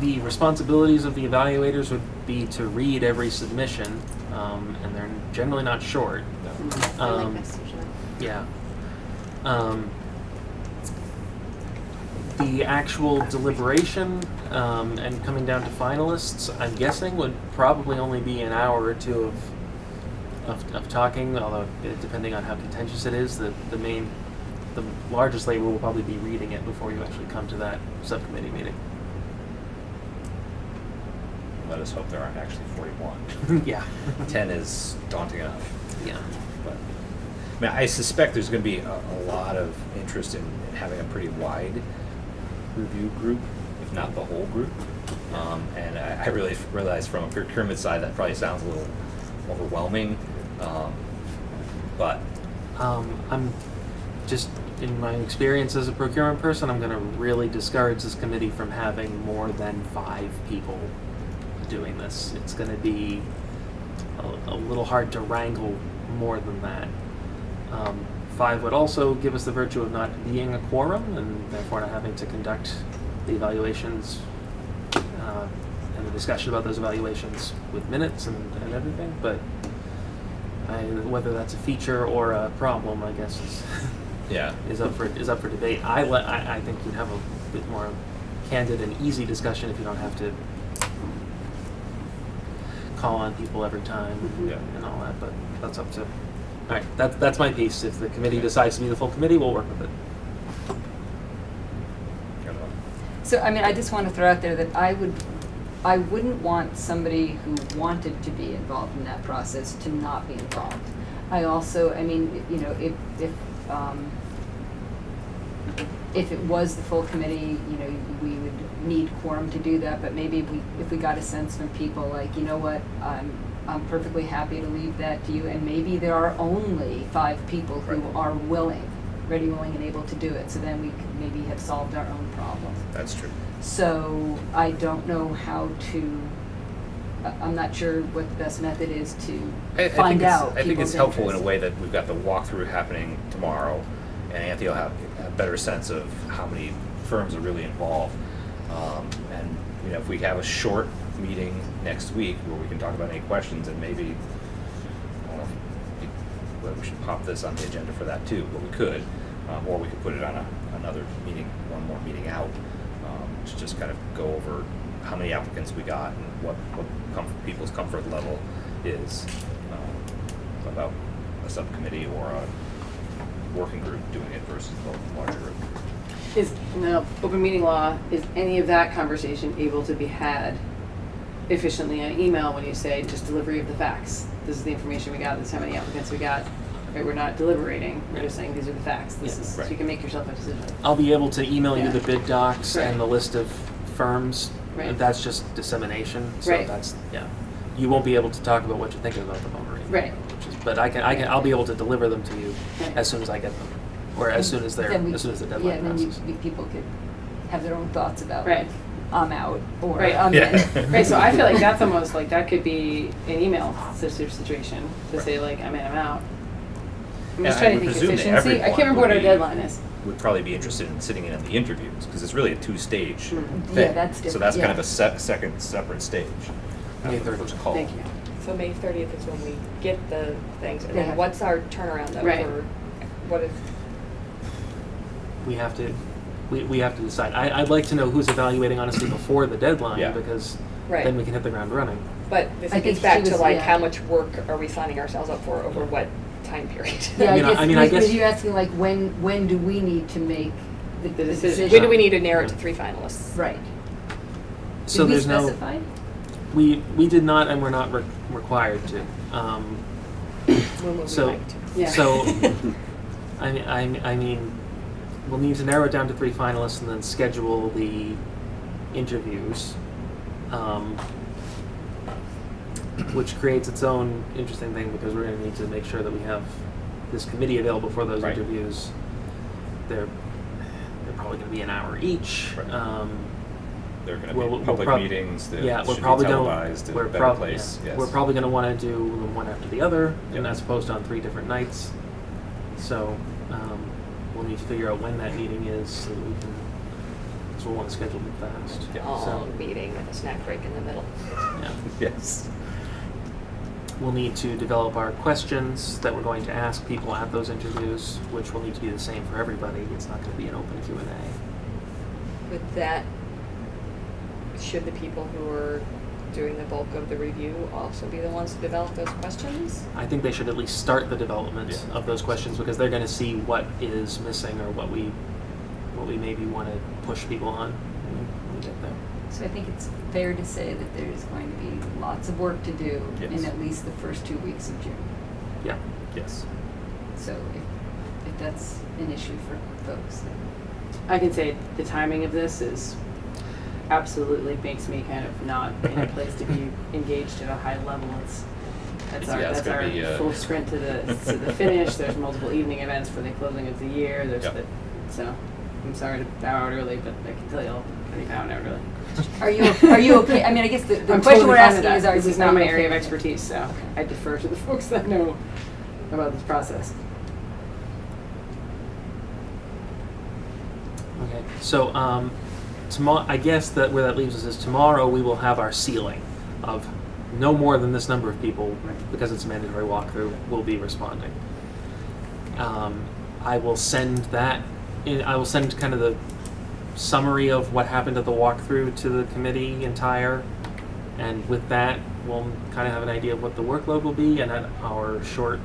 Speaker 3: The responsibilities of the evaluators would be to read every submission, and they're generally not short.
Speaker 6: I like
Speaker 3: Um,
Speaker 6: this usually.
Speaker 3: Yeah. The actual deliberation and coming down to finalists, I'm guessing, would probably only be an hour or two of talking, although depending on how contentious it is, the largest labor will probably be reading it before you actually come to that subcommittee meeting.
Speaker 1: Let us hope there aren't actually 41.
Speaker 3: Yeah.
Speaker 1: 10 is daunting enough.
Speaker 3: Yeah.
Speaker 1: But I mean, I suspect there's going to be a lot of interest in having a pretty wide review group, if not the whole group. And I really realize from a procurement side that probably sounds a little overwhelming. But
Speaker 3: I'm just, in my experience as a procurement person, I'm going to really discourage this committee from having more than 5 people doing this. It's going to be a little hard to wrangle more than that. 5 would also give us the virtue of not being a quorum and therefore not having to conduct the evaluations and the discussion about those evaluations with minutes and everything. But whether that's a feature or a problem, I guess
Speaker 1: yeah,
Speaker 3: is up for debate. I think you'd have a bit more candid and easy discussion if you don't have to call on people every time
Speaker 1: Yeah.
Speaker 3: and all that. But that's up to. All right, that's my piece. If the committee decides to be the full committee, we'll work with it.
Speaker 2: So, I mean, I just want to throw out there that I wouldn't want somebody who wanted to be involved in that process to not be involved. I also, I mean, you know, if it was the full committee, you know, we would need quorum to do that, but maybe if we got a sense from people like, you know what, I'm perfectly happy to leave that to you, and maybe there are only 5 people who
Speaker 1: Right.
Speaker 2: are ready, willing, and able to do it, so then we could maybe have solved our own problem.
Speaker 1: that's true.
Speaker 2: So I don't know how to, I'm not sure what the best method is to find out.
Speaker 1: I think
Speaker 2: people's
Speaker 1: it's helpful in a
Speaker 2: interest.
Speaker 1: way that we've got the walkthrough happening tomorrow, and Anthony will have a better sense of how many firms are really involved. And you know, if we have a short meeting next week where we can talk about any questions, and maybe I don't know if we should pop this on the agenda for that too, but we could, or we could put it on another meeting, one more meeting out, to just kind of go over how many applicants we got and what people's comfort level is about a subcommittee or a working group doing it versus a larger group.
Speaker 5: Is, no, open meeting law, is any of that conversation able to be had efficiently on email when you say just delivery of the facts? This is the information we got, this is how many applicants we got. Right, we're not deliberating, we're just saying these are the facts. This
Speaker 3: Yeah.
Speaker 5: is,
Speaker 1: Right.
Speaker 5: so you can make yourself a decision.
Speaker 3: I'll be able to email you
Speaker 5: Yeah.
Speaker 3: the bid docs
Speaker 5: Right.
Speaker 3: and the list of firms.
Speaker 5: Right.
Speaker 3: That's just dissemination. So
Speaker 5: Right.
Speaker 3: that's, yeah. You won't be able to talk about what you're thinking about them over email.
Speaker 5: Right.
Speaker 3: But I'll be able to deliver them to you
Speaker 5: Right.
Speaker 3: as soon as I get them, or as soon as the
Speaker 2: Then
Speaker 3: deadline
Speaker 2: yeah, then
Speaker 3: passes.
Speaker 2: people could have their own thoughts about
Speaker 5: Right.
Speaker 2: I'm out or
Speaker 5: Right.
Speaker 2: I'm
Speaker 1: Yeah.
Speaker 2: in.
Speaker 5: Right, so I feel like that's almost like, that could be an email situation, to say like, I'm in, I'm out. I'm just
Speaker 1: And I
Speaker 5: trying to
Speaker 1: would
Speaker 5: think
Speaker 1: presume that
Speaker 5: efficiency, I can't
Speaker 1: everyone
Speaker 5: remember what our
Speaker 1: would be-
Speaker 5: deadline is.
Speaker 1: Would probably be interested in sitting in on the interviews, because it's really a 2-stage
Speaker 5: Mhm.
Speaker 1: thing.
Speaker 2: Yeah, that's
Speaker 1: So
Speaker 2: different,
Speaker 1: that's kind
Speaker 2: yeah.
Speaker 1: of a second separate stage.
Speaker 3: May
Speaker 1: after the
Speaker 3: 30th.
Speaker 1: first call.
Speaker 5: Thank you.
Speaker 4: So May 30th is when we get the things, and
Speaker 2: Yeah.
Speaker 4: then what's our turnaround though
Speaker 5: Right.
Speaker 4: for, what if,
Speaker 3: We have to decide. I'd like to know who's evaluating honestly before the deadline,
Speaker 1: Yeah.
Speaker 3: because
Speaker 4: Right.
Speaker 3: then we can hit the ground running.
Speaker 4: but this
Speaker 2: I think
Speaker 4: gets back
Speaker 2: she
Speaker 4: to
Speaker 2: was-
Speaker 4: like,
Speaker 2: yeah.
Speaker 4: how much work are we signing ourselves up for over what time period?
Speaker 2: Yeah,
Speaker 3: I mean, I guess-
Speaker 2: you're asking like when do we need to make the
Speaker 5: decision.
Speaker 2: decision?
Speaker 4: When do we need to narrow it to 3 finalists?
Speaker 2: Right.
Speaker 3: So
Speaker 2: Did we
Speaker 3: there's no.
Speaker 2: specify?
Speaker 3: We did not, and we're not required to.
Speaker 4: When would we
Speaker 3: So-
Speaker 4: like to?
Speaker 5: Yeah.
Speaker 3: So, I mean, we'll need to narrow it down to 3 finalists and then schedule the interviews, which creates its own interesting thing because we're going to need to make sure that we have this committee available for those
Speaker 1: Right.
Speaker 3: interviews. They're probably going to be an hour each.
Speaker 1: Right. There are going to
Speaker 3: We'll
Speaker 1: be public
Speaker 3: prob-
Speaker 1: meetings that
Speaker 3: yeah, we're
Speaker 1: should
Speaker 3: probably
Speaker 1: be televised in
Speaker 3: we're
Speaker 1: a better
Speaker 3: prob-
Speaker 1: place.
Speaker 3: yeah.
Speaker 1: Yes.
Speaker 3: We're probably going to want to do them one after the other, and
Speaker 1: Yep.
Speaker 3: as opposed to on 3 different nights. So we'll need to figure out when that meeting is so that we can. So we'll want to schedule them fast.
Speaker 1: Yeah.
Speaker 4: Long meeting with a snack break in the middle.
Speaker 3: Yeah.
Speaker 1: Yes.
Speaker 3: We'll need to develop our questions that we're going to ask people at those interviews, which will need to be the same for everybody. It's not going to be an open Q&A.
Speaker 4: With that, should the people who are doing the bulk of the review also be the ones to develop those questions?
Speaker 3: I think they should at least start the development
Speaker 1: Yeah.
Speaker 3: of those questions because they're going to see what is missing or what we maybe want to push people on when we get there.
Speaker 2: So I think it's fair to say that there's going to be lots of work to do
Speaker 1: Yes.
Speaker 2: in at least the first 2 weeks of June.
Speaker 3: Yeah.
Speaker 1: Yes.
Speaker 2: So if that's an issue for folks, then
Speaker 5: I can say the timing of this is absolutely makes me kind of not in a place to be engaged at a high level. That's
Speaker 1: Yeah, it's
Speaker 5: that's
Speaker 1: gonna
Speaker 5: our
Speaker 1: be,
Speaker 5: full sprint to the finish. There's multiple evening events for the closing of the year. There's
Speaker 1: Yep.
Speaker 5: so I'm sorry to bow out early, but I can tell you I'll be bowing out early.
Speaker 2: are you okay? I mean, I guess the
Speaker 5: I'm
Speaker 2: question
Speaker 5: totally
Speaker 2: we're
Speaker 5: fine with
Speaker 2: asking
Speaker 5: that.
Speaker 2: is, are
Speaker 5: This
Speaker 2: you
Speaker 5: is not my
Speaker 2: okay
Speaker 5: area of
Speaker 2: with it?
Speaker 5: expertise, so I defer to the folks that know about this process.
Speaker 3: Okay. So tomorrow, I guess that where that leaves us is tomorrow we will have our ceiling of no more than this number of people because it's a mandatory walkthrough will be responding. I will send that. I will send kind of the summary of what happened at the walkthrough to the committee entire, and with that we'll kind of have an idea of what the workload will be, and at our short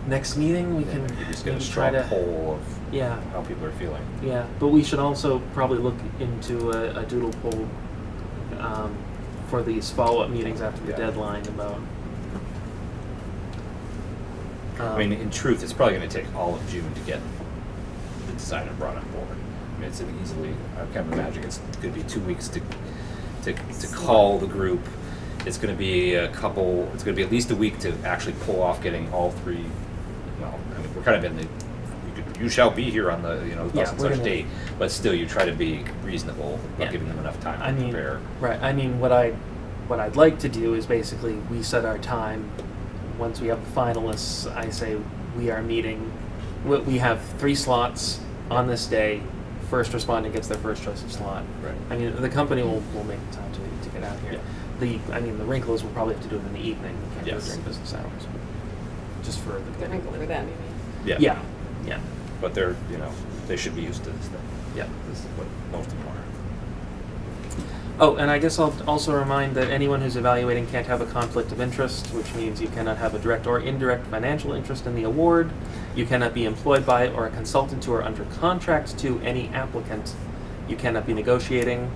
Speaker 3: next meeting we can
Speaker 1: You're just get a
Speaker 3: maybe try
Speaker 1: strong
Speaker 3: to
Speaker 1: poll of
Speaker 3: yeah.
Speaker 1: how people are feeling.
Speaker 3: Yeah, but we should also probably look into a doodle poll for these follow-up meetings after the
Speaker 1: Yeah.
Speaker 3: deadline about.
Speaker 1: I mean, in truth, it's probably going to take all of June to get the designer brought on board. I mean, it's easily, I can't imagine, it's going to be 2 weeks to call the group. It's going to be it's going to be at least a week to actually pull off getting all three. Well, I mean, we're kind of in the, you shall be here on the,
Speaker 3: Yeah,
Speaker 1: such and
Speaker 3: we're
Speaker 1: such
Speaker 3: gonna-
Speaker 1: date, but still you try to be reasonable,
Speaker 3: Yeah.
Speaker 1: not giving them enough time
Speaker 3: I
Speaker 1: to
Speaker 3: mean,
Speaker 1: prepare.
Speaker 3: right. I mean, what I'd like to do is basically we set our time. Once we have the finalists, I say we are meeting. We have 3 slots on this day. First respondent gets their first choice of slot.
Speaker 1: Right.
Speaker 3: I mean, the company will make the time to get out here.
Speaker 1: Yeah.
Speaker 3: The wrinkle is we'll probably have to do it in the evening. We can't do
Speaker 1: Yes.
Speaker 3: it during business hours. Just for
Speaker 4: The wrinkle for them, you mean?
Speaker 1: Yeah.
Speaker 3: Yeah.
Speaker 1: But they're, they should be used to this thing.
Speaker 3: Yeah.
Speaker 1: This is what most of them are.
Speaker 3: Oh, and I guess I'll also remind that anyone who's evaluating can't have a conflict of interest, which means you cannot have a direct or indirect financial interest in the award. You cannot be employed by or a consultant to or under contract to any applicant. You cannot be negotiating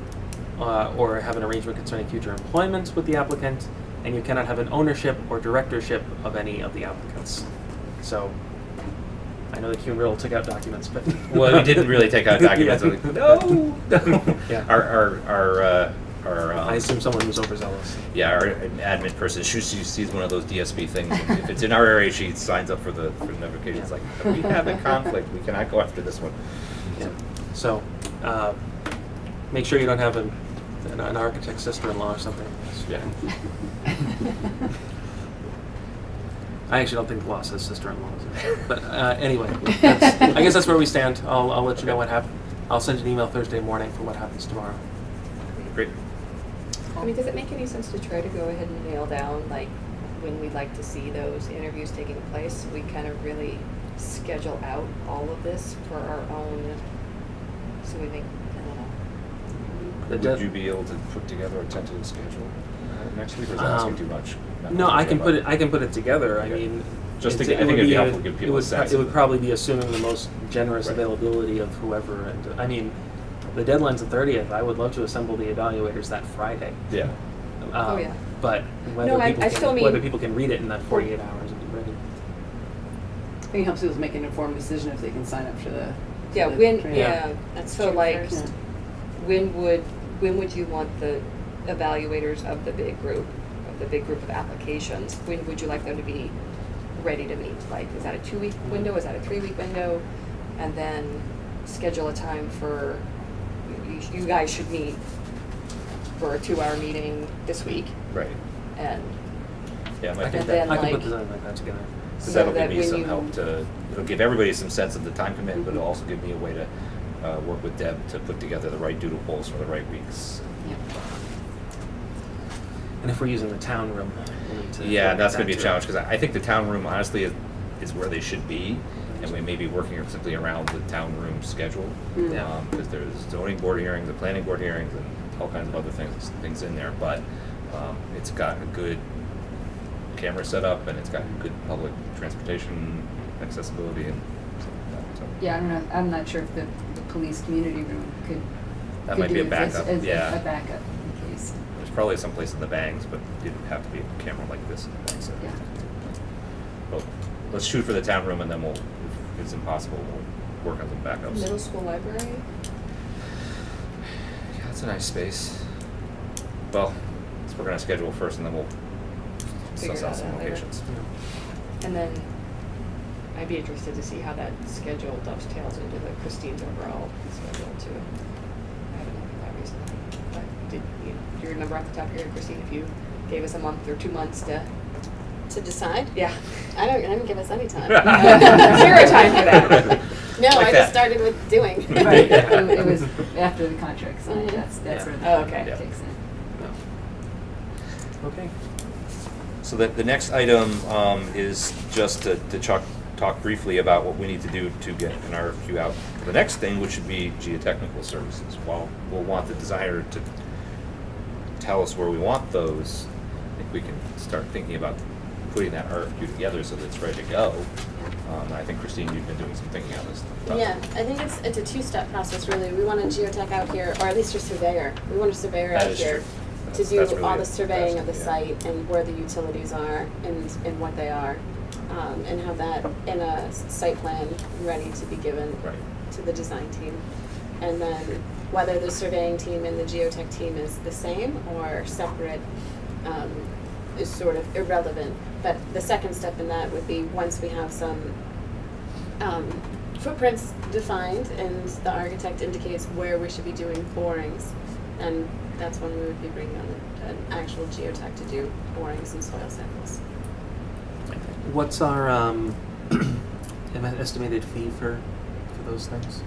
Speaker 3: or have an arrangement concerning future employment with the applicant, and you cannot have an ownership or directorship of any of the applicants. So, I know that Kuhn Riddle took out documents, but
Speaker 1: Well, we didn't really take out documents.
Speaker 3: Yeah.
Speaker 1: I'm like, no.
Speaker 3: Yeah.
Speaker 1: Our
Speaker 3: I assume someone was overzealous.
Speaker 1: yeah, our admin person, she sees one of those DSP things. And if it's in our area, she signs up for the notification. It's like, we have a conflict. We cannot go after this one.
Speaker 3: Yeah. So, make sure you don't have an architect's sister-in-law or something.
Speaker 1: Yeah.
Speaker 3: I actually don't think the law says sister-in-laws. But anyway, I guess that's where we stand. I'll let you know what happened. I'll send you an email Thursday morning for what happens tomorrow.
Speaker 1: Great.
Speaker 4: I mean, does it make any sense to try to go ahead and nail down, like, when we'd like to see those interviews taking place? We kind of really schedule out all of this for our own, so we make, I don't know.
Speaker 1: Would you be able to put together a tentative schedule next week, or is that asking too much?
Speaker 3: No, I can put it together. I
Speaker 1: Okay.
Speaker 3: mean,
Speaker 1: Just to
Speaker 3: it's-
Speaker 1: get- I
Speaker 3: it
Speaker 1: think
Speaker 3: would
Speaker 1: it'd be
Speaker 3: be
Speaker 1: helpful to give people a sense
Speaker 3: It would
Speaker 1: of-
Speaker 3: probably be assuming the most generous
Speaker 1: Right.
Speaker 3: availability of whoever. And I mean, the deadline's the 30th. I would love to assemble the evaluators that Friday.
Speaker 1: Yeah.
Speaker 4: Oh, yeah.
Speaker 3: But whether
Speaker 4: No, I
Speaker 3: people
Speaker 4: still
Speaker 3: can, whether
Speaker 4: mean-
Speaker 3: people can read it in that 48 hours and be ready.
Speaker 5: I think it helps people make an informed decision if they can sign up for the.
Speaker 4: Yeah,
Speaker 5: for the
Speaker 4: when,
Speaker 5: training.
Speaker 4: yeah,
Speaker 6: That's
Speaker 4: so
Speaker 6: June
Speaker 4: like,
Speaker 6: 1st.
Speaker 4: when would you want the evaluators of the big group of applications, when would you like them to be ready to meet? Like, is that a 2-week window, is that a 3-week window? And then schedule a time for, you guys should meet for a 2-hour meeting this week,
Speaker 1: Right.
Speaker 4: and
Speaker 1: Yeah, I might
Speaker 3: I
Speaker 1: think
Speaker 4: And then,
Speaker 1: that.
Speaker 3: I can put
Speaker 4: like-
Speaker 3: design like that together.
Speaker 1: So
Speaker 4: so
Speaker 1: that'll
Speaker 4: that
Speaker 1: give me
Speaker 4: when
Speaker 1: some
Speaker 4: you-
Speaker 1: help it'll give everybody some sense of the time commitment, but it'll also give me a way to work with Deb to put together the right doodle polls for the right weeks.
Speaker 3: And if we're using the town room, we'll need to.
Speaker 1: Yeah,
Speaker 3: look
Speaker 1: that's
Speaker 3: at
Speaker 1: gonna be a
Speaker 3: that
Speaker 1: challenge,
Speaker 3: too.
Speaker 1: because I think the town room honestly is where they should be, and we may be working simply around the town room schedule.
Speaker 3: Yeah.
Speaker 1: Because there's zoning board hearings, the planning board hearings, and all kinds of other things in there, but it's got a good camera setup and it's got good public transportation accessibility and stuff like that. So
Speaker 2: Yeah, I don't know, I'm not sure if the police community room could.
Speaker 1: that
Speaker 2: could
Speaker 1: might be
Speaker 2: do
Speaker 1: a
Speaker 2: it
Speaker 1: backup.
Speaker 2: as
Speaker 1: Yeah,
Speaker 2: a backup in case,
Speaker 1: there's probably some place in the bangs, but it didn't have to be a camera like this in the bangs. So.
Speaker 2: yeah.
Speaker 1: Well, let's shoot for the town room and then we'll, if it's impossible, we'll work on some backups.
Speaker 4: Middle school library?
Speaker 1: Yeah, it's a nice space. Well, let's work on a schedule first and then we'll
Speaker 4: Figure
Speaker 1: suss
Speaker 4: it
Speaker 1: out
Speaker 4: out
Speaker 1: some
Speaker 4: later.
Speaker 1: locations.
Speaker 4: And then I'd be interested to see how that schedule dovetails into the Christine's overall schedule too. I haven't looked at that recently. But do you remember off the top of your head, Christine, if you gave us a month or 2 months to,
Speaker 6: decide?
Speaker 4: yeah.
Speaker 6: I didn't give us any time.
Speaker 4: Zero time for that.
Speaker 6: No,
Speaker 1: Like
Speaker 6: I
Speaker 1: that.
Speaker 6: just started with doing.
Speaker 2: Right, it was after the contract signed,
Speaker 6: Mhm.
Speaker 2: that's
Speaker 1: Yeah.
Speaker 2: where
Speaker 4: Oh,
Speaker 2: the
Speaker 4: okay.
Speaker 2: contract kicks in.
Speaker 3: Okay.
Speaker 1: So the next item is just to talk briefly about what we need to do to get an RFQ out for the next thing, which should be geotechnical services. While we'll want the designer to tell us where we want those, I think we can start thinking about putting that RFQ together so that it's ready to go. I think Christine, you've been doing some thinking on this.
Speaker 6: Yeah, I think it's a two-step process really. We want a geotech out here, or at least a surveyor. We want a surveyor
Speaker 1: That
Speaker 6: out
Speaker 1: is
Speaker 6: here
Speaker 1: true.
Speaker 6: to
Speaker 1: That's
Speaker 6: do
Speaker 1: really
Speaker 6: all the
Speaker 1: best,
Speaker 6: surveying of the
Speaker 1: yeah.
Speaker 6: site and where the utilities are and what they are. And have that in a site plan ready to be given
Speaker 1: Right.
Speaker 6: to the design team. And then whether the surveying team and the geotech team is the same or separate is sort of irrelevant. But the second step in that would be once we have some footprints defined and the architect indicates where we should be doing borings, and that's when we would be bringing on an actual geotech to do borings and soil samples.
Speaker 3: What's our estimated fee for those things?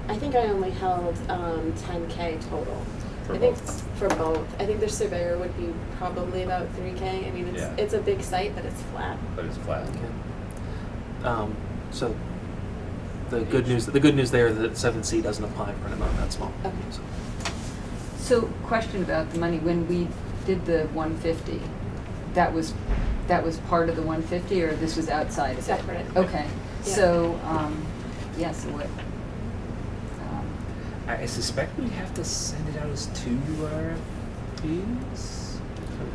Speaker 6: I think I only held $10K total.
Speaker 1: For
Speaker 6: I think
Speaker 1: both.
Speaker 6: for both. I think the surveyor would be probably about $3K. I mean,
Speaker 1: Yeah.
Speaker 6: it's a big site, but it's flat.
Speaker 1: But it's flat.
Speaker 3: Okay. So the good news there is that 7C doesn't apply for an amount that small.
Speaker 6: Okay.
Speaker 3: So,
Speaker 2: So, question about the money, when we did the 150, that was part of the 150, or this was outside of it?
Speaker 6: Separate.
Speaker 2: Okay,
Speaker 6: Yeah.
Speaker 2: so, so what?
Speaker 1: I suspect we have to send it out as 2 RFPs.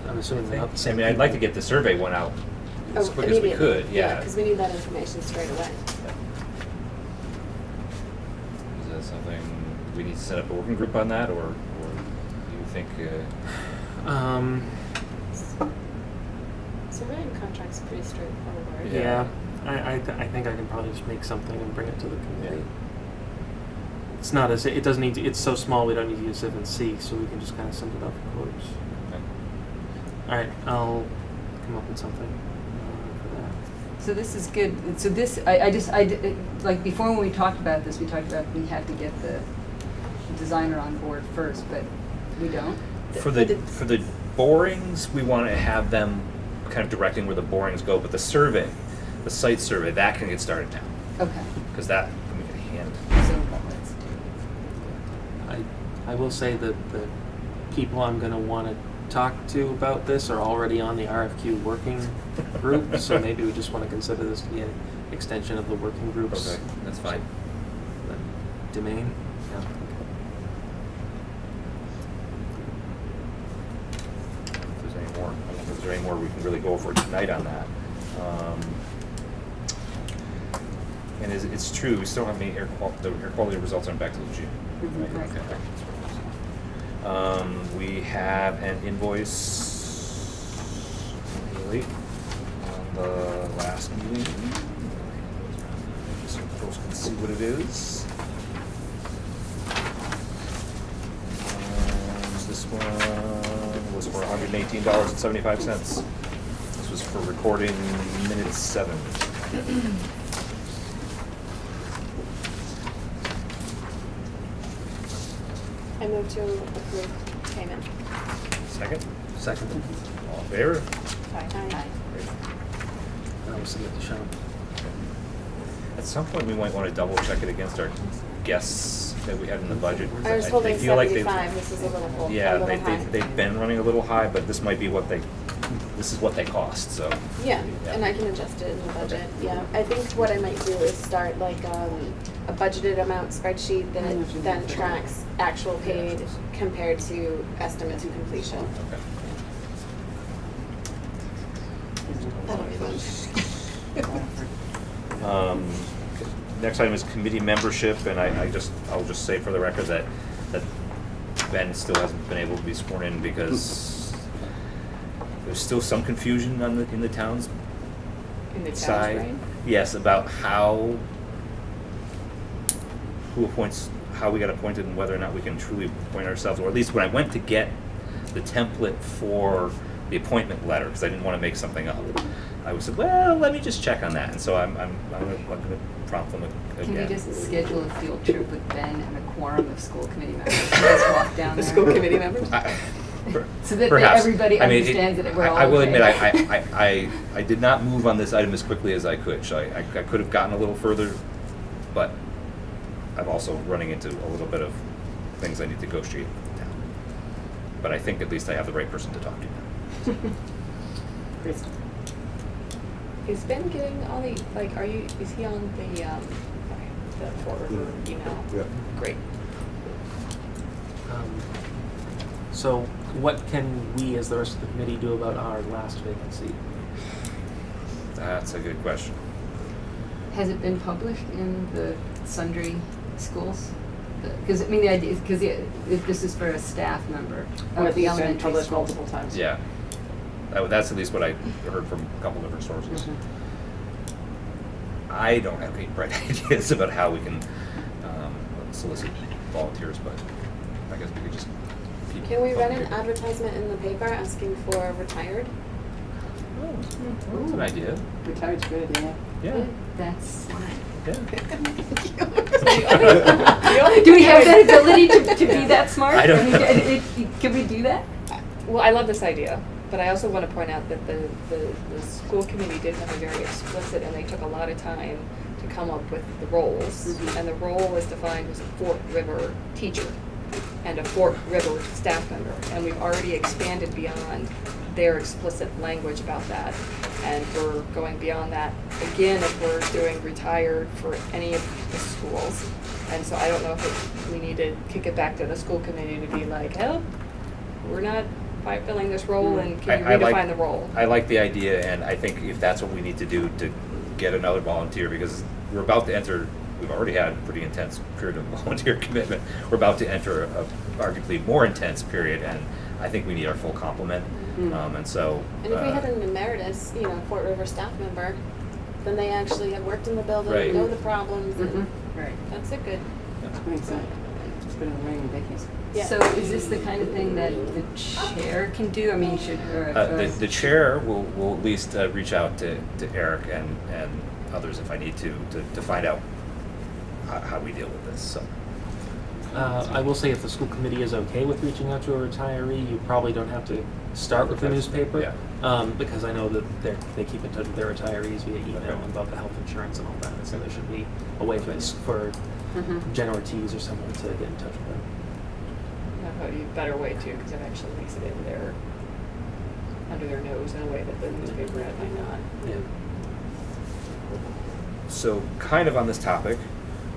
Speaker 3: I'm assuming they're not the
Speaker 1: I
Speaker 3: same.
Speaker 1: mean, I'd like to get the survey one out as quick as we
Speaker 6: immediately.
Speaker 1: could, yeah.
Speaker 6: because we need that information straight away.
Speaker 1: Is that something, we need to set up a working group on that, or do you think,
Speaker 6: Surveying contract's pretty straightforward.
Speaker 3: Yeah, I think I can probably just make something and bring it to the committee. It's not as it doesn't need to, it's so small we don't need to use 7C, so we can just kind of send it out for quotes.
Speaker 1: okay.
Speaker 3: All right, I'll come up with something for that.
Speaker 2: So this is good, so this, like, before when we talked about this, we talked about we had to get the designer on board first, but we don't?
Speaker 1: For the borings, we want to have them kind of directing where the borings go, but the survey, the site survey, that can get started now,
Speaker 2: Okay,
Speaker 1: because that we can hand.
Speaker 2: so let's do.
Speaker 3: I will say that the people I'm going to want to talk to about this are already on the RFQ working group, so maybe we just want to consider this to be an extension of the working groups.
Speaker 1: Okay, that's fine.
Speaker 3: Domain? Yeah.
Speaker 1: If there's any more, I don't know if there's any more we can really go over tonight on that. And it's true, we still have any the air quality results aren't back till June.
Speaker 2: Mhm, right.
Speaker 1: Okay. We have an invoice from Haley on the last meeting. Just so folks can see what it is. This one was for $118.75. This was for recording minute 7.
Speaker 6: I move to approve payment.
Speaker 1: Second?
Speaker 3: Second.
Speaker 1: All in favor?
Speaker 6: Aye.
Speaker 1: Great.
Speaker 3: I'll submit to Sean.
Speaker 1: At some point, we might want to double check it against our guests' that we had in the budget.
Speaker 6: I was
Speaker 1: they
Speaker 6: holding
Speaker 1: feel like they've-
Speaker 6: 75, this is a little full,
Speaker 1: Yeah,
Speaker 6: a little high.
Speaker 1: they've been running a little high, but this might be this is what they cost, so.
Speaker 6: Yeah,
Speaker 1: Yeah.
Speaker 6: and I can adjust it in the budget, yeah. I think what I might do is start like a budgeted amount spreadsheet that then tracks actual paid compared to estimate to completion.
Speaker 1: Okay.
Speaker 6: That'll be fun.
Speaker 1: Next item is committee membership, and I'll just say for the record that Ben still hasn't been able to be sworn in because there's still some confusion in the town's
Speaker 4: In the town's
Speaker 1: side.
Speaker 4: brain?
Speaker 1: Yes, about how we got appointed and whether or not we can truly appoint ourselves, or at least when I went to get the template for the appointment letter, because I didn't want to make something up, I said, well, let me just check on that, and so I'm gonna prompt them again.
Speaker 2: Can we just schedule a field trip with Ben and a quorum of school committee members? Just walk down
Speaker 4: The
Speaker 2: there.
Speaker 4: school committee members?
Speaker 2: So that
Speaker 1: Perhaps.
Speaker 2: everybody
Speaker 1: I mean,
Speaker 2: understands that we're all
Speaker 1: I will
Speaker 2: okay.
Speaker 1: admit, I did not move on this item as quickly as I could, so I could have gotten a little further, but I'm also running into a little bit of things I need to negotiate with the town. But I think at least I have the right person to talk to now.
Speaker 5: Kristen.
Speaker 4: Is Ben getting all the, like, is he on the Fort River email?
Speaker 7: Yeah.
Speaker 4: Great.
Speaker 3: So what can we, as the rest of the committee, do about our last vacancy?
Speaker 1: That's a good question.
Speaker 2: Has it been published in the sundry schools? Because, I mean, the idea is, because this is for a staff member
Speaker 5: Or
Speaker 2: of the
Speaker 5: it's been
Speaker 2: elementary
Speaker 5: published
Speaker 2: schools.
Speaker 5: multiple times.
Speaker 1: Yeah. That's at least what I heard from a couple different sources.
Speaker 5: Mhm.
Speaker 1: I don't have any bright ideas about how we can solicit volunteers, but I guess we could just keep.
Speaker 6: Can we run an
Speaker 1: public-
Speaker 6: advertisement in the paper asking for retired?
Speaker 1: Oh, that's an idea.
Speaker 5: Retired's a good idea.
Speaker 1: Yeah.
Speaker 2: That's smart.
Speaker 1: Yeah.
Speaker 2: Do we have that ability to be that smart?
Speaker 1: I don't
Speaker 2: mean,
Speaker 1: know.
Speaker 2: Can we do that?
Speaker 4: Well, I love this idea, but I also want to point out that the school committee did have a very explicit, and they took a lot of time to come up with the roles.
Speaker 5: Mhm.
Speaker 4: And the role is defined as a Fort River teacher and a Fort River staff member. And we've already expanded beyond their explicit language about that. And we're going beyond that again if we're doing retired for any of the schools. And so I don't know if we need to kick it back to the school committee to be like, help, we're not filling this role, and can you
Speaker 1: I like-
Speaker 4: redefine the role?
Speaker 1: I like the idea, and I think if that's what we need to do to get another volunteer, because we're about to enter, we've already had a pretty intense period of volunteer commitment. We're about to enter a arguably more intense period, and I think we need our full complement.
Speaker 5: Mm.
Speaker 1: And so.
Speaker 6: And if we had an emeritus, Fort River staff member, then they actually have worked in the building,
Speaker 1: Right.
Speaker 6: know the problems, and
Speaker 2: Right.
Speaker 6: that's a good.
Speaker 5: Makes sense. It's been a rainy vacation.
Speaker 6: Yeah.
Speaker 2: So is this the kind of thing that the chair can do? I mean, should,
Speaker 1: The chair will at least reach out to Eric and others if I need to find out how we deal with this, so.
Speaker 3: I will say if the school committee is okay with reaching out to a retiree, you probably don't have to start with the newspaper.
Speaker 1: Yeah.
Speaker 3: Because I know that they keep in touch with their retirees via email
Speaker 1: Okay.
Speaker 3: about the health insurance and all that, so there should be a way for
Speaker 5: Mm-hmm.
Speaker 3: Jen Ortiz or someone to get in touch with them.
Speaker 4: That would be a better way too, because it actually makes it in their, under their nose in a way that the newspaper ad might not.
Speaker 3: Yeah.
Speaker 1: So kind of on this topic,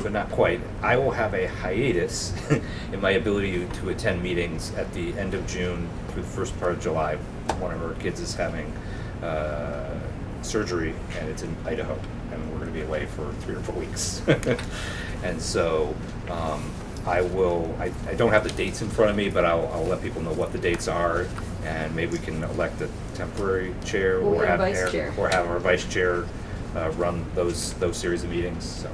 Speaker 1: but not quite, I will have a hiatus in my ability to attend meetings at the end of June through the first part of July. One of our kids is having surgery, and it's in Idaho, and we're going to be away for 3 or 4 weeks. And so I don't have the dates in front of me, but I'll let people know what the dates are, and maybe we can elect a temporary chair
Speaker 2: Well, we
Speaker 1: or
Speaker 2: have
Speaker 1: have
Speaker 2: a vice
Speaker 1: Eric-
Speaker 2: chair.
Speaker 1: or have our vice chair run those series of meetings. So